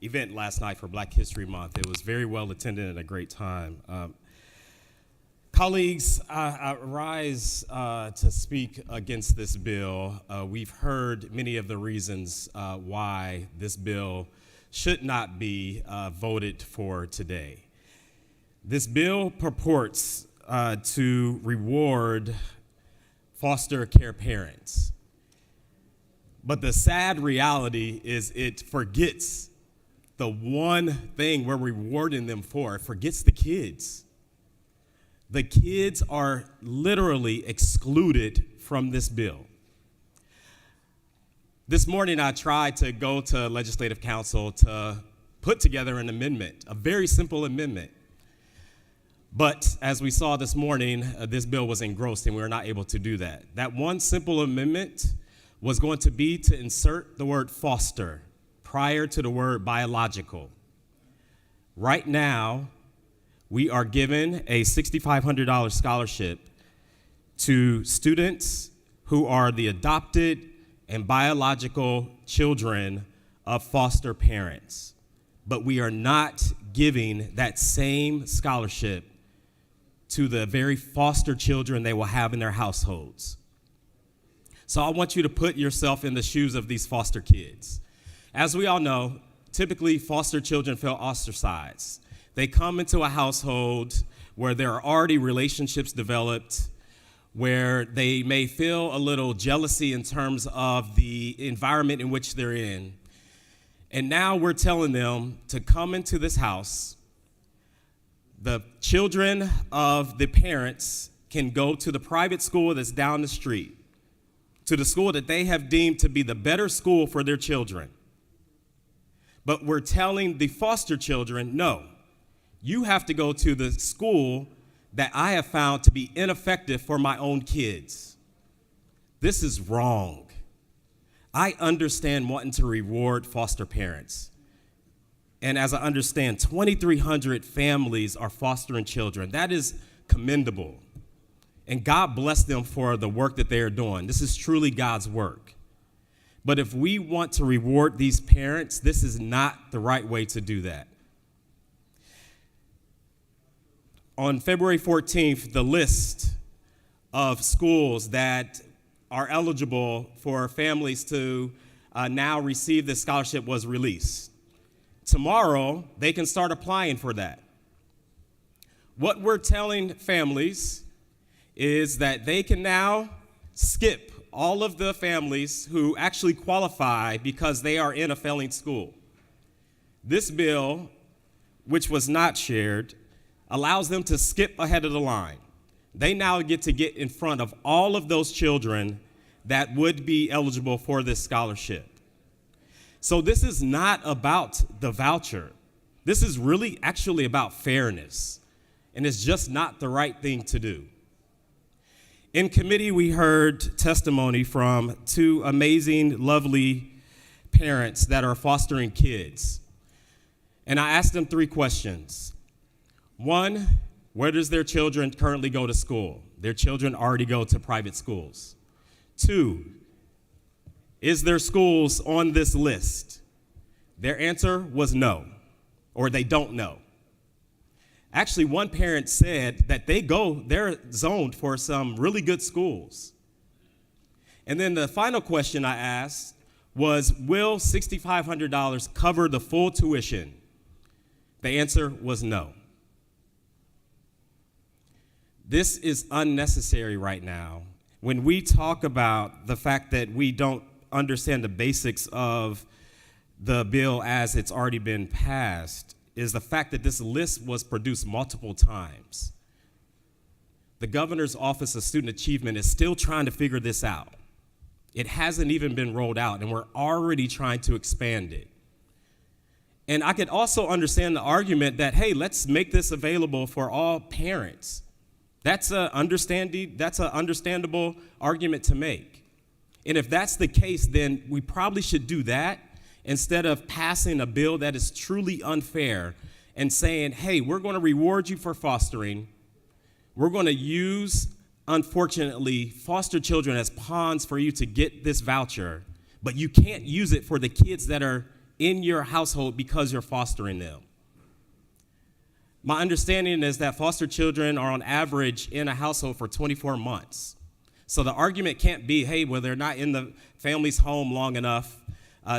event last night for Black History Month. It was very well attended and a great time. Colleagues, I rise to speak against this bill. We've heard many of the reasons why this bill should not be voted for today. This bill purports to reward foster care parents. But the sad reality is it forgets the one thing we're rewarding them for. It forgets the kids. The kids are literally excluded from this bill. This morning, I tried to go to Legislative Council to put together an amendment, a very simple amendment. But as we saw this morning, this bill was engrossed and we were not able to do that. That one simple amendment was going to be to insert the word foster prior to the word biological. Right now, we are given a $6,500 scholarship to students who are the adopted and biological children of foster parents. But we are not giving that same scholarship to the very foster children they will have in their households. So I want you to put yourself in the shoes of these foster kids. As we all know, typically foster children feel ostracized. They come into a household where there are already relationships developed, where they may feel a little jealousy in terms of the environment in which they're in. And now we're telling them to come into this house. The children of the parents can go to the private school that's down the street, to the school that they have deemed to be the better school for their children. But we're telling the foster children, no, you have to go to the school that I have found to be ineffective for my own kids. This is wrong. I understand wanting to reward foster parents. And as I understand, 2,300 families are fostering children. That is commendable. And God bless them for the work that they are doing. This is truly God's work. But if we want to reward these parents, this is not the right way to do that. On February 14th, the list of schools that are eligible for families to now receive this scholarship was released. Tomorrow, they can start applying for that. What we're telling families is that they can now skip all of the families who actually qualify because they are in a failing school. This bill, which was not shared, allows them to skip ahead of the line. They now get to get in front of all of those children that would be eligible for this scholarship. So this is not about the voucher. This is really actually about fairness, and it's just not the right thing to do. In committee, we heard testimony from two amazing, lovely parents that are fostering kids. And I asked them 3 questions. 1, where does their children currently go to school? Their children already go to private schools. 2, is there schools on this list? Their answer was no, or they don't know. Actually, one parent said that they're zoned for some really good schools. And then the final question I asked was, will $6,500 cover the full tuition? The answer was no. This is unnecessary right now. When we talk about the fact that we don't understand the basics of the bill as it's already been passed, is the fact that this list was produced multiple times. The Governor's Office of Student Achievement is still trying to figure this out. It hasn't even been rolled out, and we're already trying to expand it. And I could also understand the argument that, hey, let's make this available for all parents. That's an understandable argument to make. And if that's the case, then we probably should do that instead of passing a bill that is truly unfair and saying, hey, we're going to reward you for fostering. We're going to use, unfortunately, foster children as pawns for you to get this voucher, but you can't use it for the kids that are in your household because you're fostering them. My understanding is that foster children are on average in a household for 24 months. So the argument can't be, hey, well, they're not in the family's home long enough,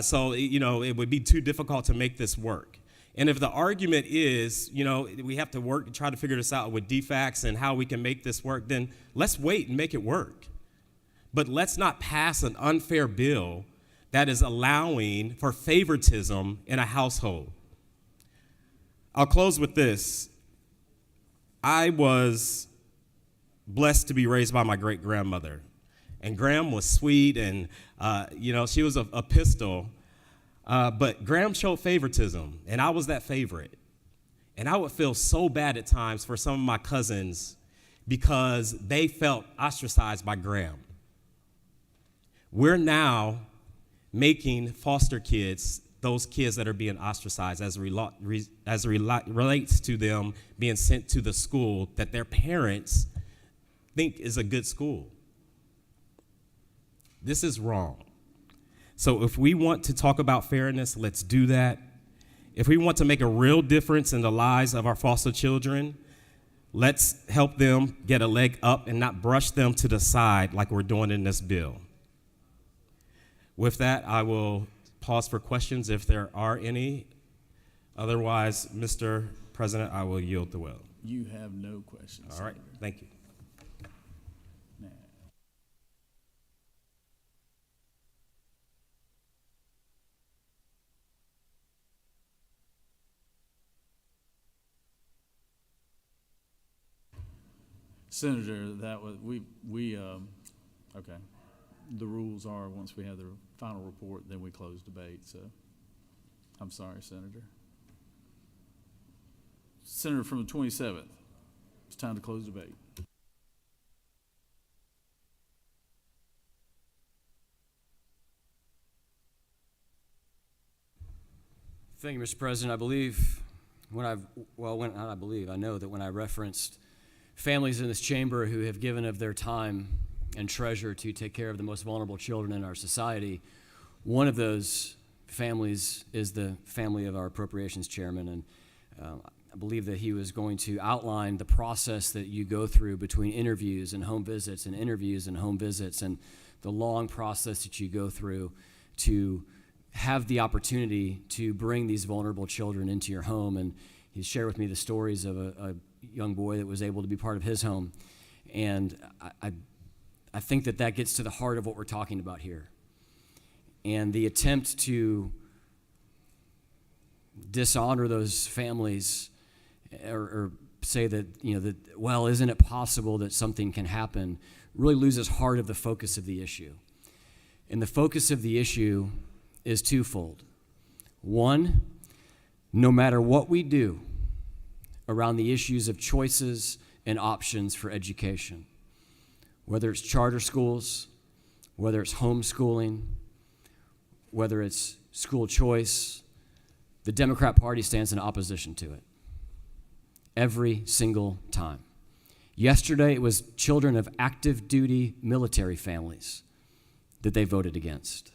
so it would be too difficult to make this work. And if the argument is, we have to work and try to figure this out with DFACS and how we can make this work, then let's wait and make it work. But let's not pass an unfair bill that is allowing for favoritism in a household. I'll close with this. I was blessed to be raised by my great-grandmother. And Graham was sweet, and, she was a pistol. But Graham showed favoritism, and I was that favorite. And I would feel so bad at times for some of my cousins because they felt ostracized by Graham. We're now making foster kids those kids that are being ostracized as it relates to them being sent to the school that their parents think is a good school. This is wrong. So if we want to talk about fairness, let's do that. If we want to make a real difference in the lives of our foster children, let's help them get a leg up and not brush them to the side like we're doing in this bill. With that, I will pause for questions if there are any. Otherwise, Mr. President, I will yield the will. You have no questions. All right, thank you. Senator, that was, okay. the rules are, once we have the final report, then we close debate, so I'm sorry, Senator. Senator from the 27th, it's time to close debate. Thank you, Mr. President. I know that when I referenced families in this chamber who have given of their time and treasure to take care of the most vulnerable children in our society, one of those families is the family of our appropriations chairman, and I believe that he was going to outline the process that you go through between interviews and home visits and interviews and home visits, and the long process that you go through to have the opportunity to bring these vulnerable children into your home. And he shared with me the stories of a young boy that was able to be part of his home. And I think that that gets to the heart of what we're talking about here. And the attempt to dishonor those families or say that, well, isn't it possible that something can happen, really loses heart of the focus of the issue. And the focus of the issue is twofold. One, no matter what we do around the issues of choices and options for education, whether it's charter schools, whether it's homeschooling, whether it's school choice, the Democrat Party stands in opposition to it every single time. Yesterday, it was children of active duty military families that they voted against.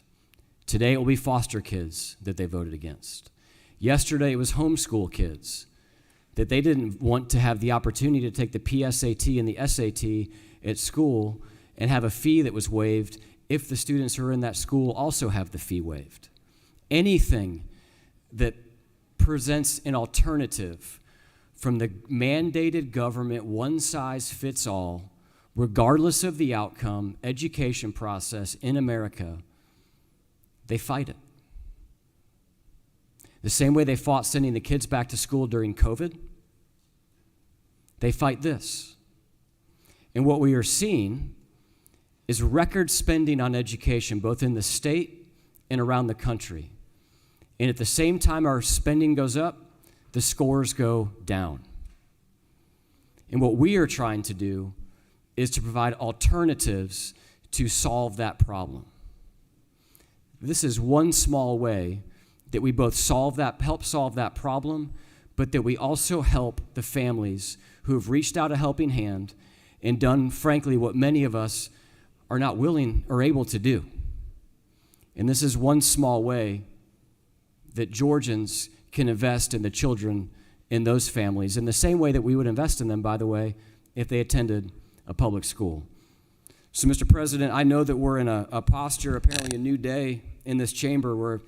Today, it will be foster kids that they voted against. Yesterday, it was homeschool kids that they didn't want to have the opportunity to take the PSAT and the SAT at school and have a fee that was waived if the students who are in that school also have the fee waived. Anything that presents an alternative from the mandated government one-size-fits-all, regardless of the outcome, education process in America, they fight it. The same way they fought sending the kids back to school during COVID, they fight this. And what we are seeing is record spending on education, both in the state and around the country. And at the same time our spending goes up, the scores go down. And what we are trying to do is to provide alternatives to solve that problem. This is one small way that we both help solve that problem, but that we also help the families who have reached out a helping hand and done, frankly, what many of us are not willing or able to do. And this is one small way that Georgians can invest in the children in those families in the same way that we would invest in them, by the way, if they attended a public school. So, Mr. President, I know that we're in a posture, apparently a new day in this chamber, where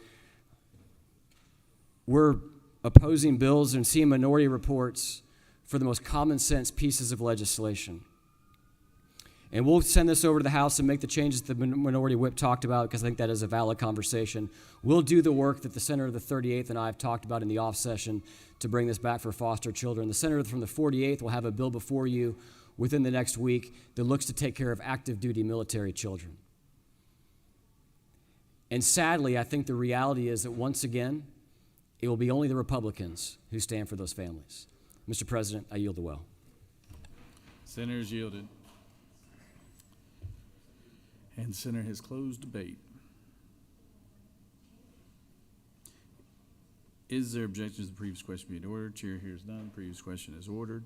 we're opposing bills and seeing minority reports for the most common sense pieces of legislation. And we'll send this over to the House and make the changes that the minority whip talked about, because I think that is a valid conversation. We'll do the work that the Senator of the 38th and I have talked about in the off session to bring this back for foster children. The Senator from the 48th will have a bill before you within the next week that looks to take care of active duty military children. And sadly, I think the reality is that once again, it will be only the Republicans who stand for those families. Mr. President, I yield the well. Senator's yielded. And the Senator has closed debate. Is there objection to the previous question being ordered? Chair hears none. Previous question is ordered.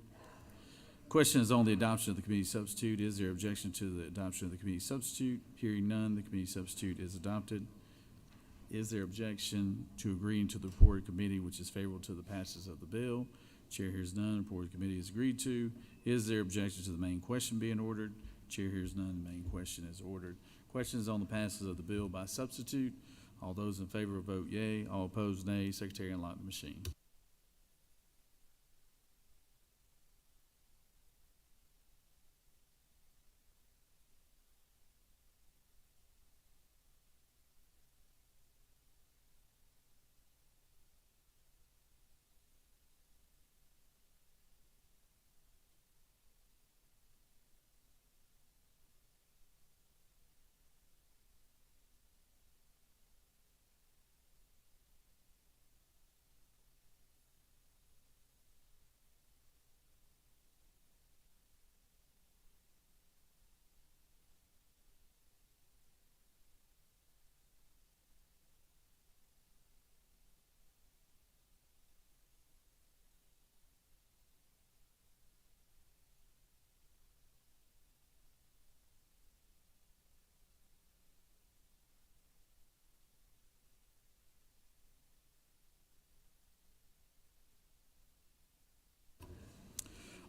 Question is on the adoption of the committee substitute. Is there objection to the adoption of the committee substitute? Hearing none, the committee substitute is adopted. Is there objection to agreeing to the report of committee which is favorable to the passage of the bill? Chair hears none. Report of committee is agreed to. Is there objection to the main question being ordered? Chair hears none. The main question is ordered. Questions on the passage of the bill by substitute. All those in favor vote yea. All opposed nay. Secretary, unlock the machine.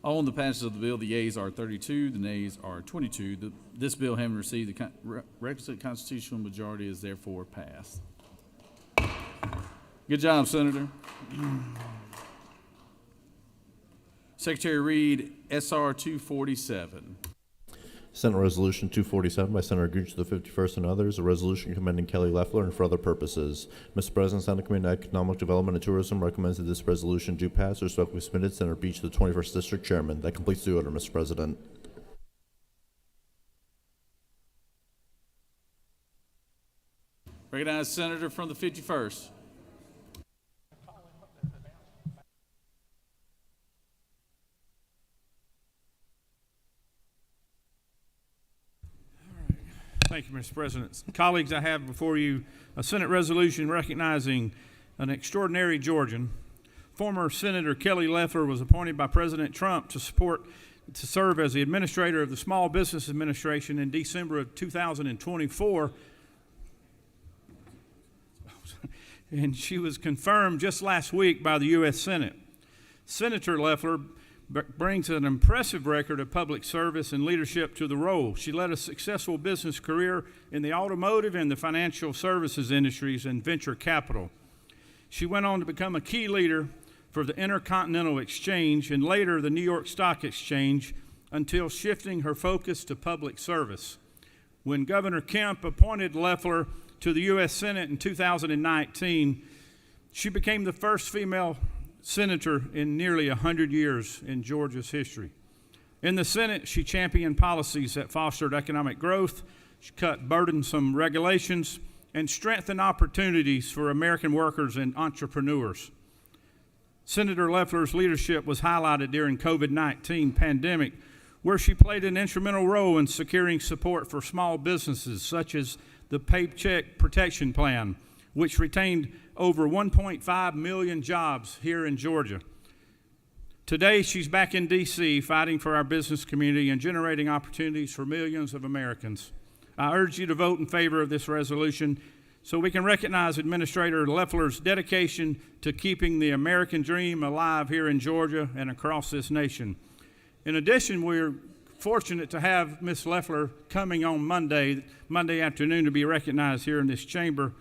On the passage of the bill, the yeas are 32, the nays are 22. This bill, having received the requisite constitutional majority, is therefore passed. Good job, Senator. Secretary read SR 247. Senate Resolution 247 by Senator Gooch, the 51st, and others, a resolution commending Kelly Loeffler and for other purposes. Mr. President, Senate Committee on Economic Development and Tourism recommends that this resolution do pass. Respectfully submitted, Senator Beach, the 21st District Chairman. That completes the order, Mr. President. Recognize Senator from the 51st. Thank you, Mr. President. Colleagues, I have before you a Senate resolution recognizing an extraordinary Georgian. Former Senator Kelly Loeffler was appointed by President Trump to serve as the administrator of the Small Business Administration in December of 2024. And she was confirmed just last week by the U.S. Senate. Senator Loeffler brings an impressive record of public service and leadership to the role. She led a successful business career in the automotive and the financial services industries and venture capital. She went on to become a key leader for the Intercontinental Exchange and later the New York Stock Exchange until shifting her focus to public service. When Governor Kemp appointed Loeffler to the U.S. Senate in 2019, she became the first female senator in nearly 100 years in Georgia's history. In the Senate, she championed policies that fostered economic growth, she cut burdensome regulations, and strengthened opportunities for American workers and entrepreneurs. Senator Loeffler's leadership was highlighted during COVID-19 pandemic, where she played an instrumental role in securing support for small businesses, such as the Paycheck Protection Plan, which retained over 1.5 million jobs here in Georgia. Today, she's back in D.C. fighting for our business community and generating opportunities for millions of Americans. I urge you to vote in favor of this resolution so we can recognize Administrator Loeffler's dedication to keeping the American dream alive here in Georgia and across this nation. In addition, we're fortunate to have Ms. Loeffler coming on Monday afternoon to be recognized here in this chamber,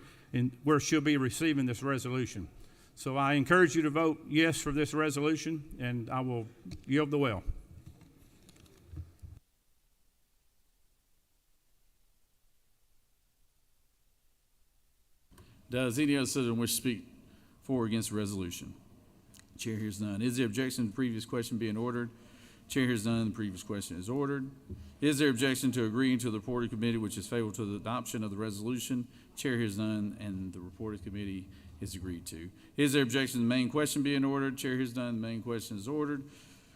where she'll be receiving this resolution. So I encourage you to vote yes for this resolution, and I will yield the well. Does any other citizen wish to speak for or against the resolution? Chair hears none. Is there objection to the previous question being ordered? Chair hears none. The previous question is ordered. Is there objection to agreeing to the reporting committee which is favorable to the adoption of the resolution? Chair hears none, and the reporting committee is agreed to. Is there objection to the main question being ordered? Chair hears none. The main question is ordered.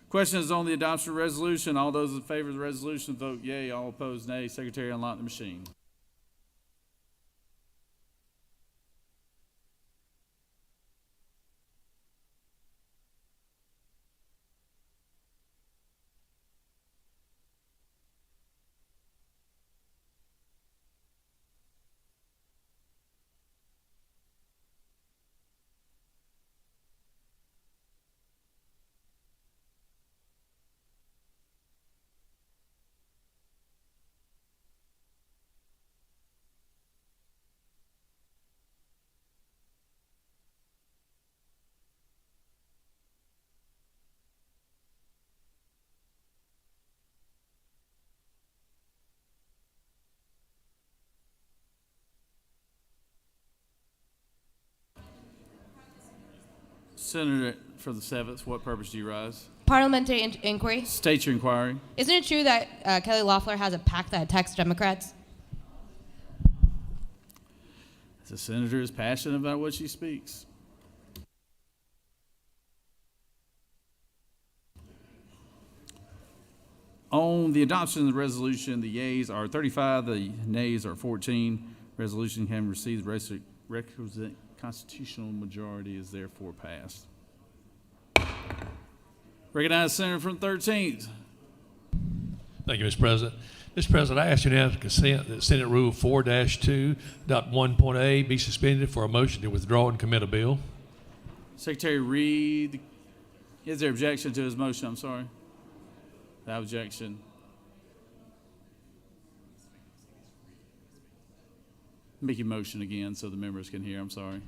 Question is on the adoption of the resolution. All those in favor of the resolution vote yea. All opposed nay. Secretary, unlock the machine. Senator for the 7th, what purpose do you rise? Parliamentary inquiry. State your inquiry. Isn't it true that Kelly Loeffler has a PAC that attacks Democrats? The senator is passionate about what she speaks. On the adoption of the resolution, the yeas are 35, the nays are 14. Resolution having received the requisite constitutional majority is therefore passed. Recognize Senator from 13th. Thank you, Mr. President. Mr. President, I ask unanimous consent that Senate Rule 4-2.1.a be suspended for a motion to withdraw and commit a bill. Secretary Reed, is there objection to his motion? I'm sorry. Without objection. Make your motion again so the members can hear. I'm sorry.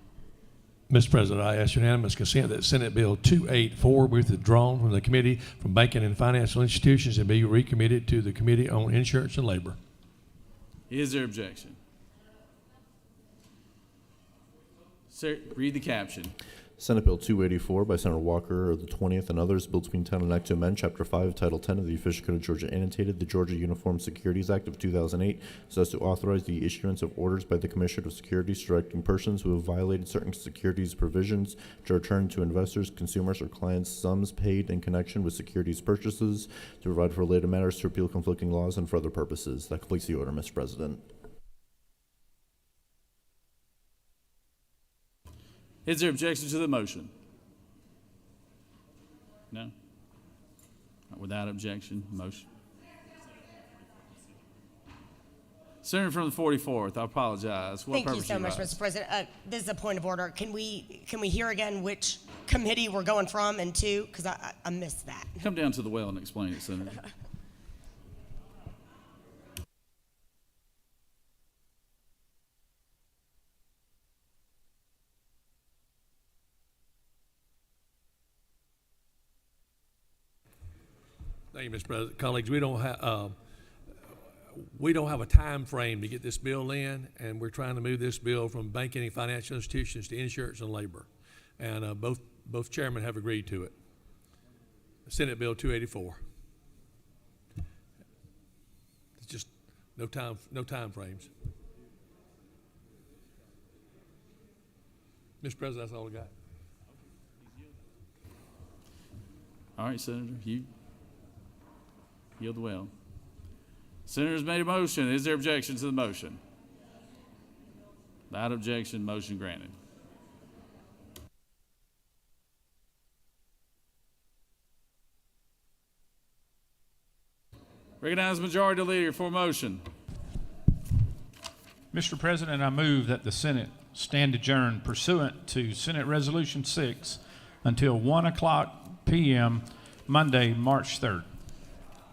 Mr. President, I ask unanimous consent that Senate Bill 284 be withdrawn from the Committee from Banking and Financial Institutions and be recommitted to the Committee on Insurance and Labor. Is there objection? Sir, read the caption. Senate Bill 284 by Senator Walker of the 20th and others, bill to be entitled an act to amend Chapter 5, Title 10 of the Official Code of Georgia, annotated the Georgia Uniform Securities Act of 2008, so as to authorize the issuance of orders by the Commissioner of Securities directing persons who have violated certain securities provisions to return to investors, consumers, or clients sums paid in connection with securities purchases, to provide for related matters, to repeal conflicting laws, and for other purposes. That completes the order, Mr. President. Is there objection to the motion? No? Without objection, motion. Senator from the 44th, I apologize. What Thank you purpose so much, rise? Mr. President. This is a point of order. Can we hear again which committee we're going from and to? Because I missed that. Come down to the well and explain it, Senator. Thank you, Mr. President. Colleagues, we don't have a time frame to get this bill in, and we're trying to move this bill from banking and financial institutions to insurance and labor. And both chairmen have agreed to it. Senate Bill 284. It's just no time frames. Mr. President, that's all I got. All right, Senator, you yield the well. Senator's made a motion. Is there objection to the motion? Without objection, motion granted. Recognize Majority Leader for motion. Mr. President, I move that the Senate stand adjourned pursuant to Senate Resolution 6 until 1:00 p.m. Monday, March 3rd.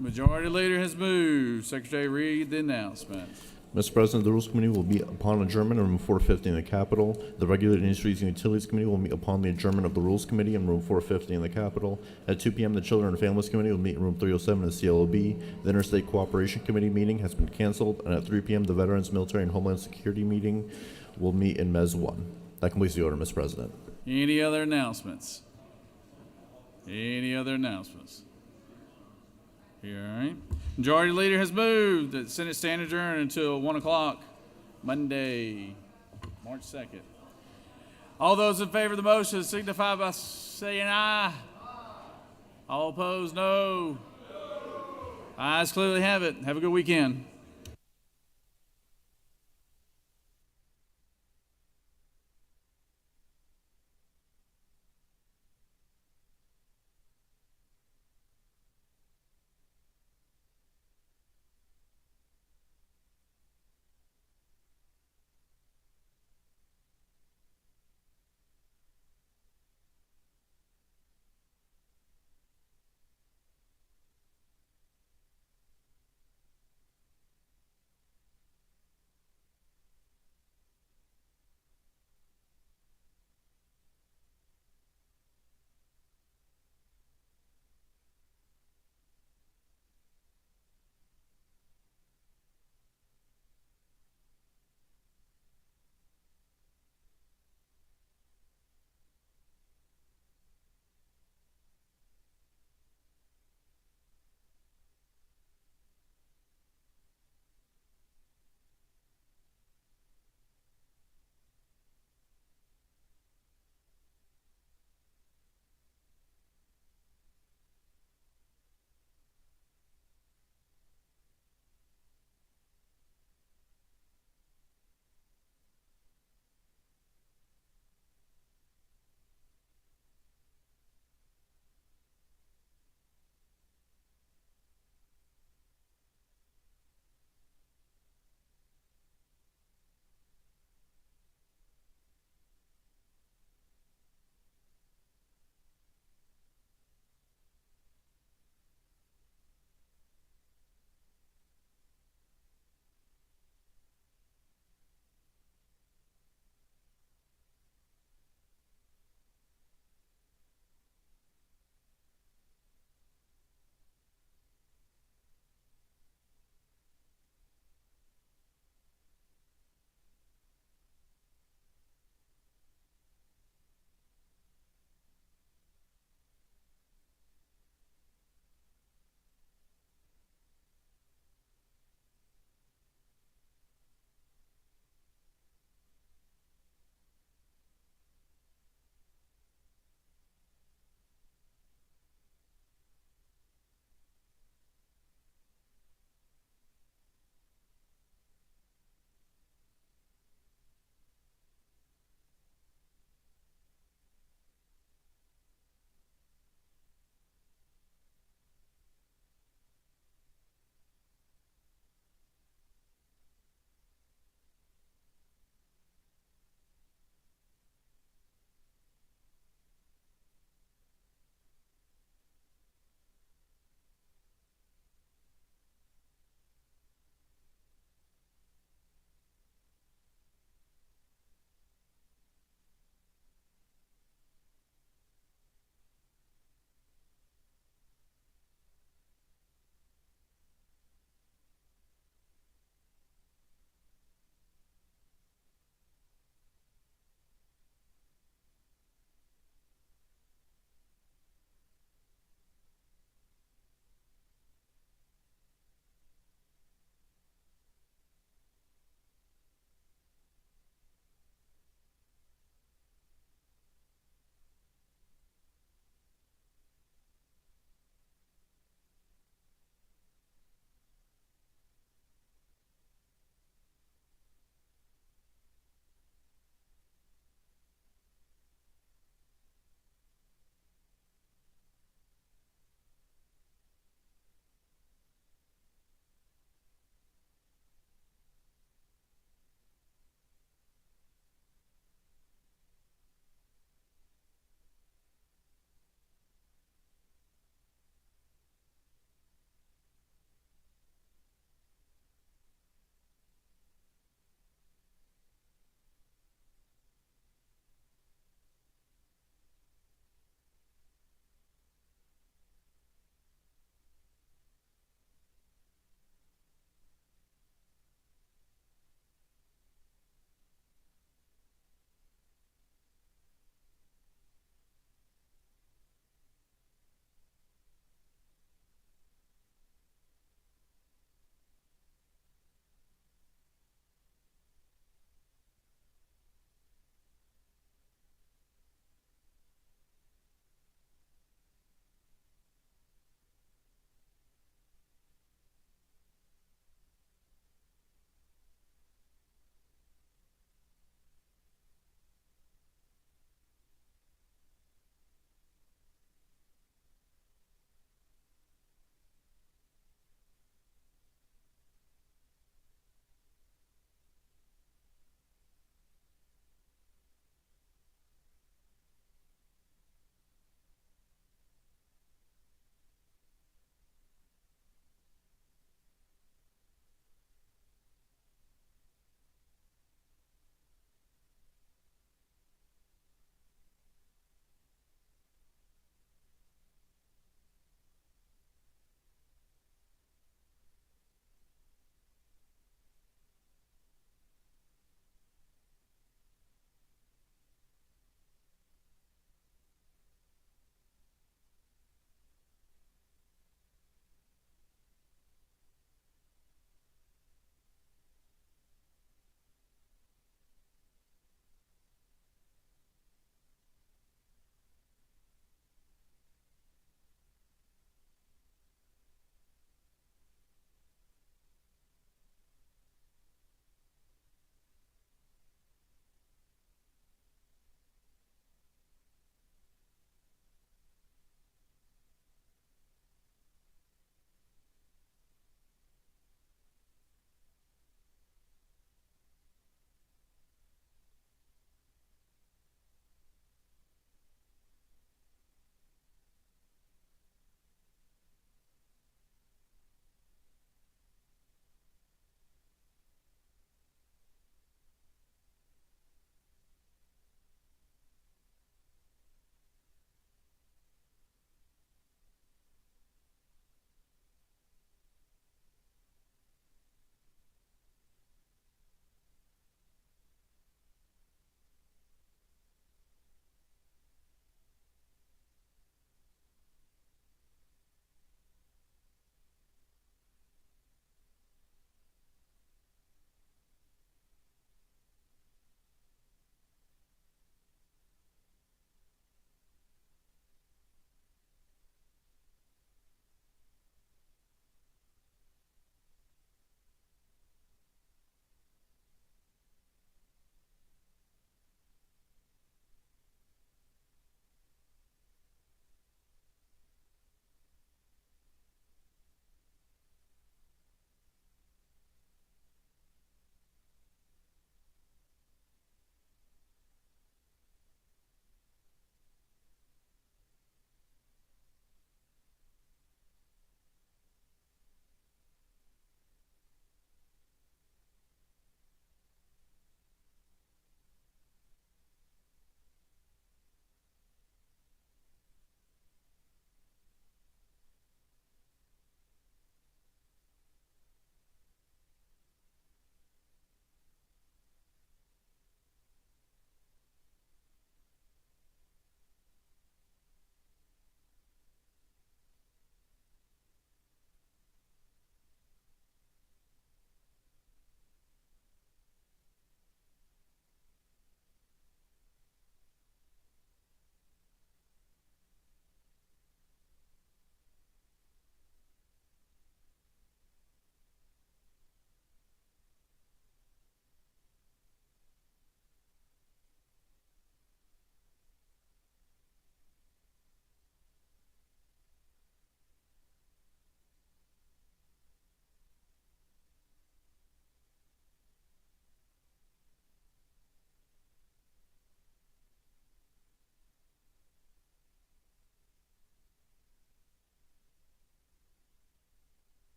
Majority Leader has moved. Secretary, read the announcement. Mr. President, the Rules Committee will meet upon adjournment in room 450 in the Capitol. The Regulated Industries and Utilities Committee will meet upon the adjournment of the Rules Committee in room 450 in the Capitol. At 2 p.m., the Children and Families Committee will meet in room 307 in the CLOB. The Interstate Cooperation Committee meeting has been canceled, and at 3 p.m., the Veterans, Military, and Homeland Security meeting will meet in Mez 1. That completes the order, Mr. President. Any other announcements? Any other announcements? Here, all right. Majority Leader has moved that Senate stand adjourned until 1:00 Monday, March 2nd. All those in favor of the motion signify by saying aye. All opposed, no. Ayes clearly have it. Have a good weekend.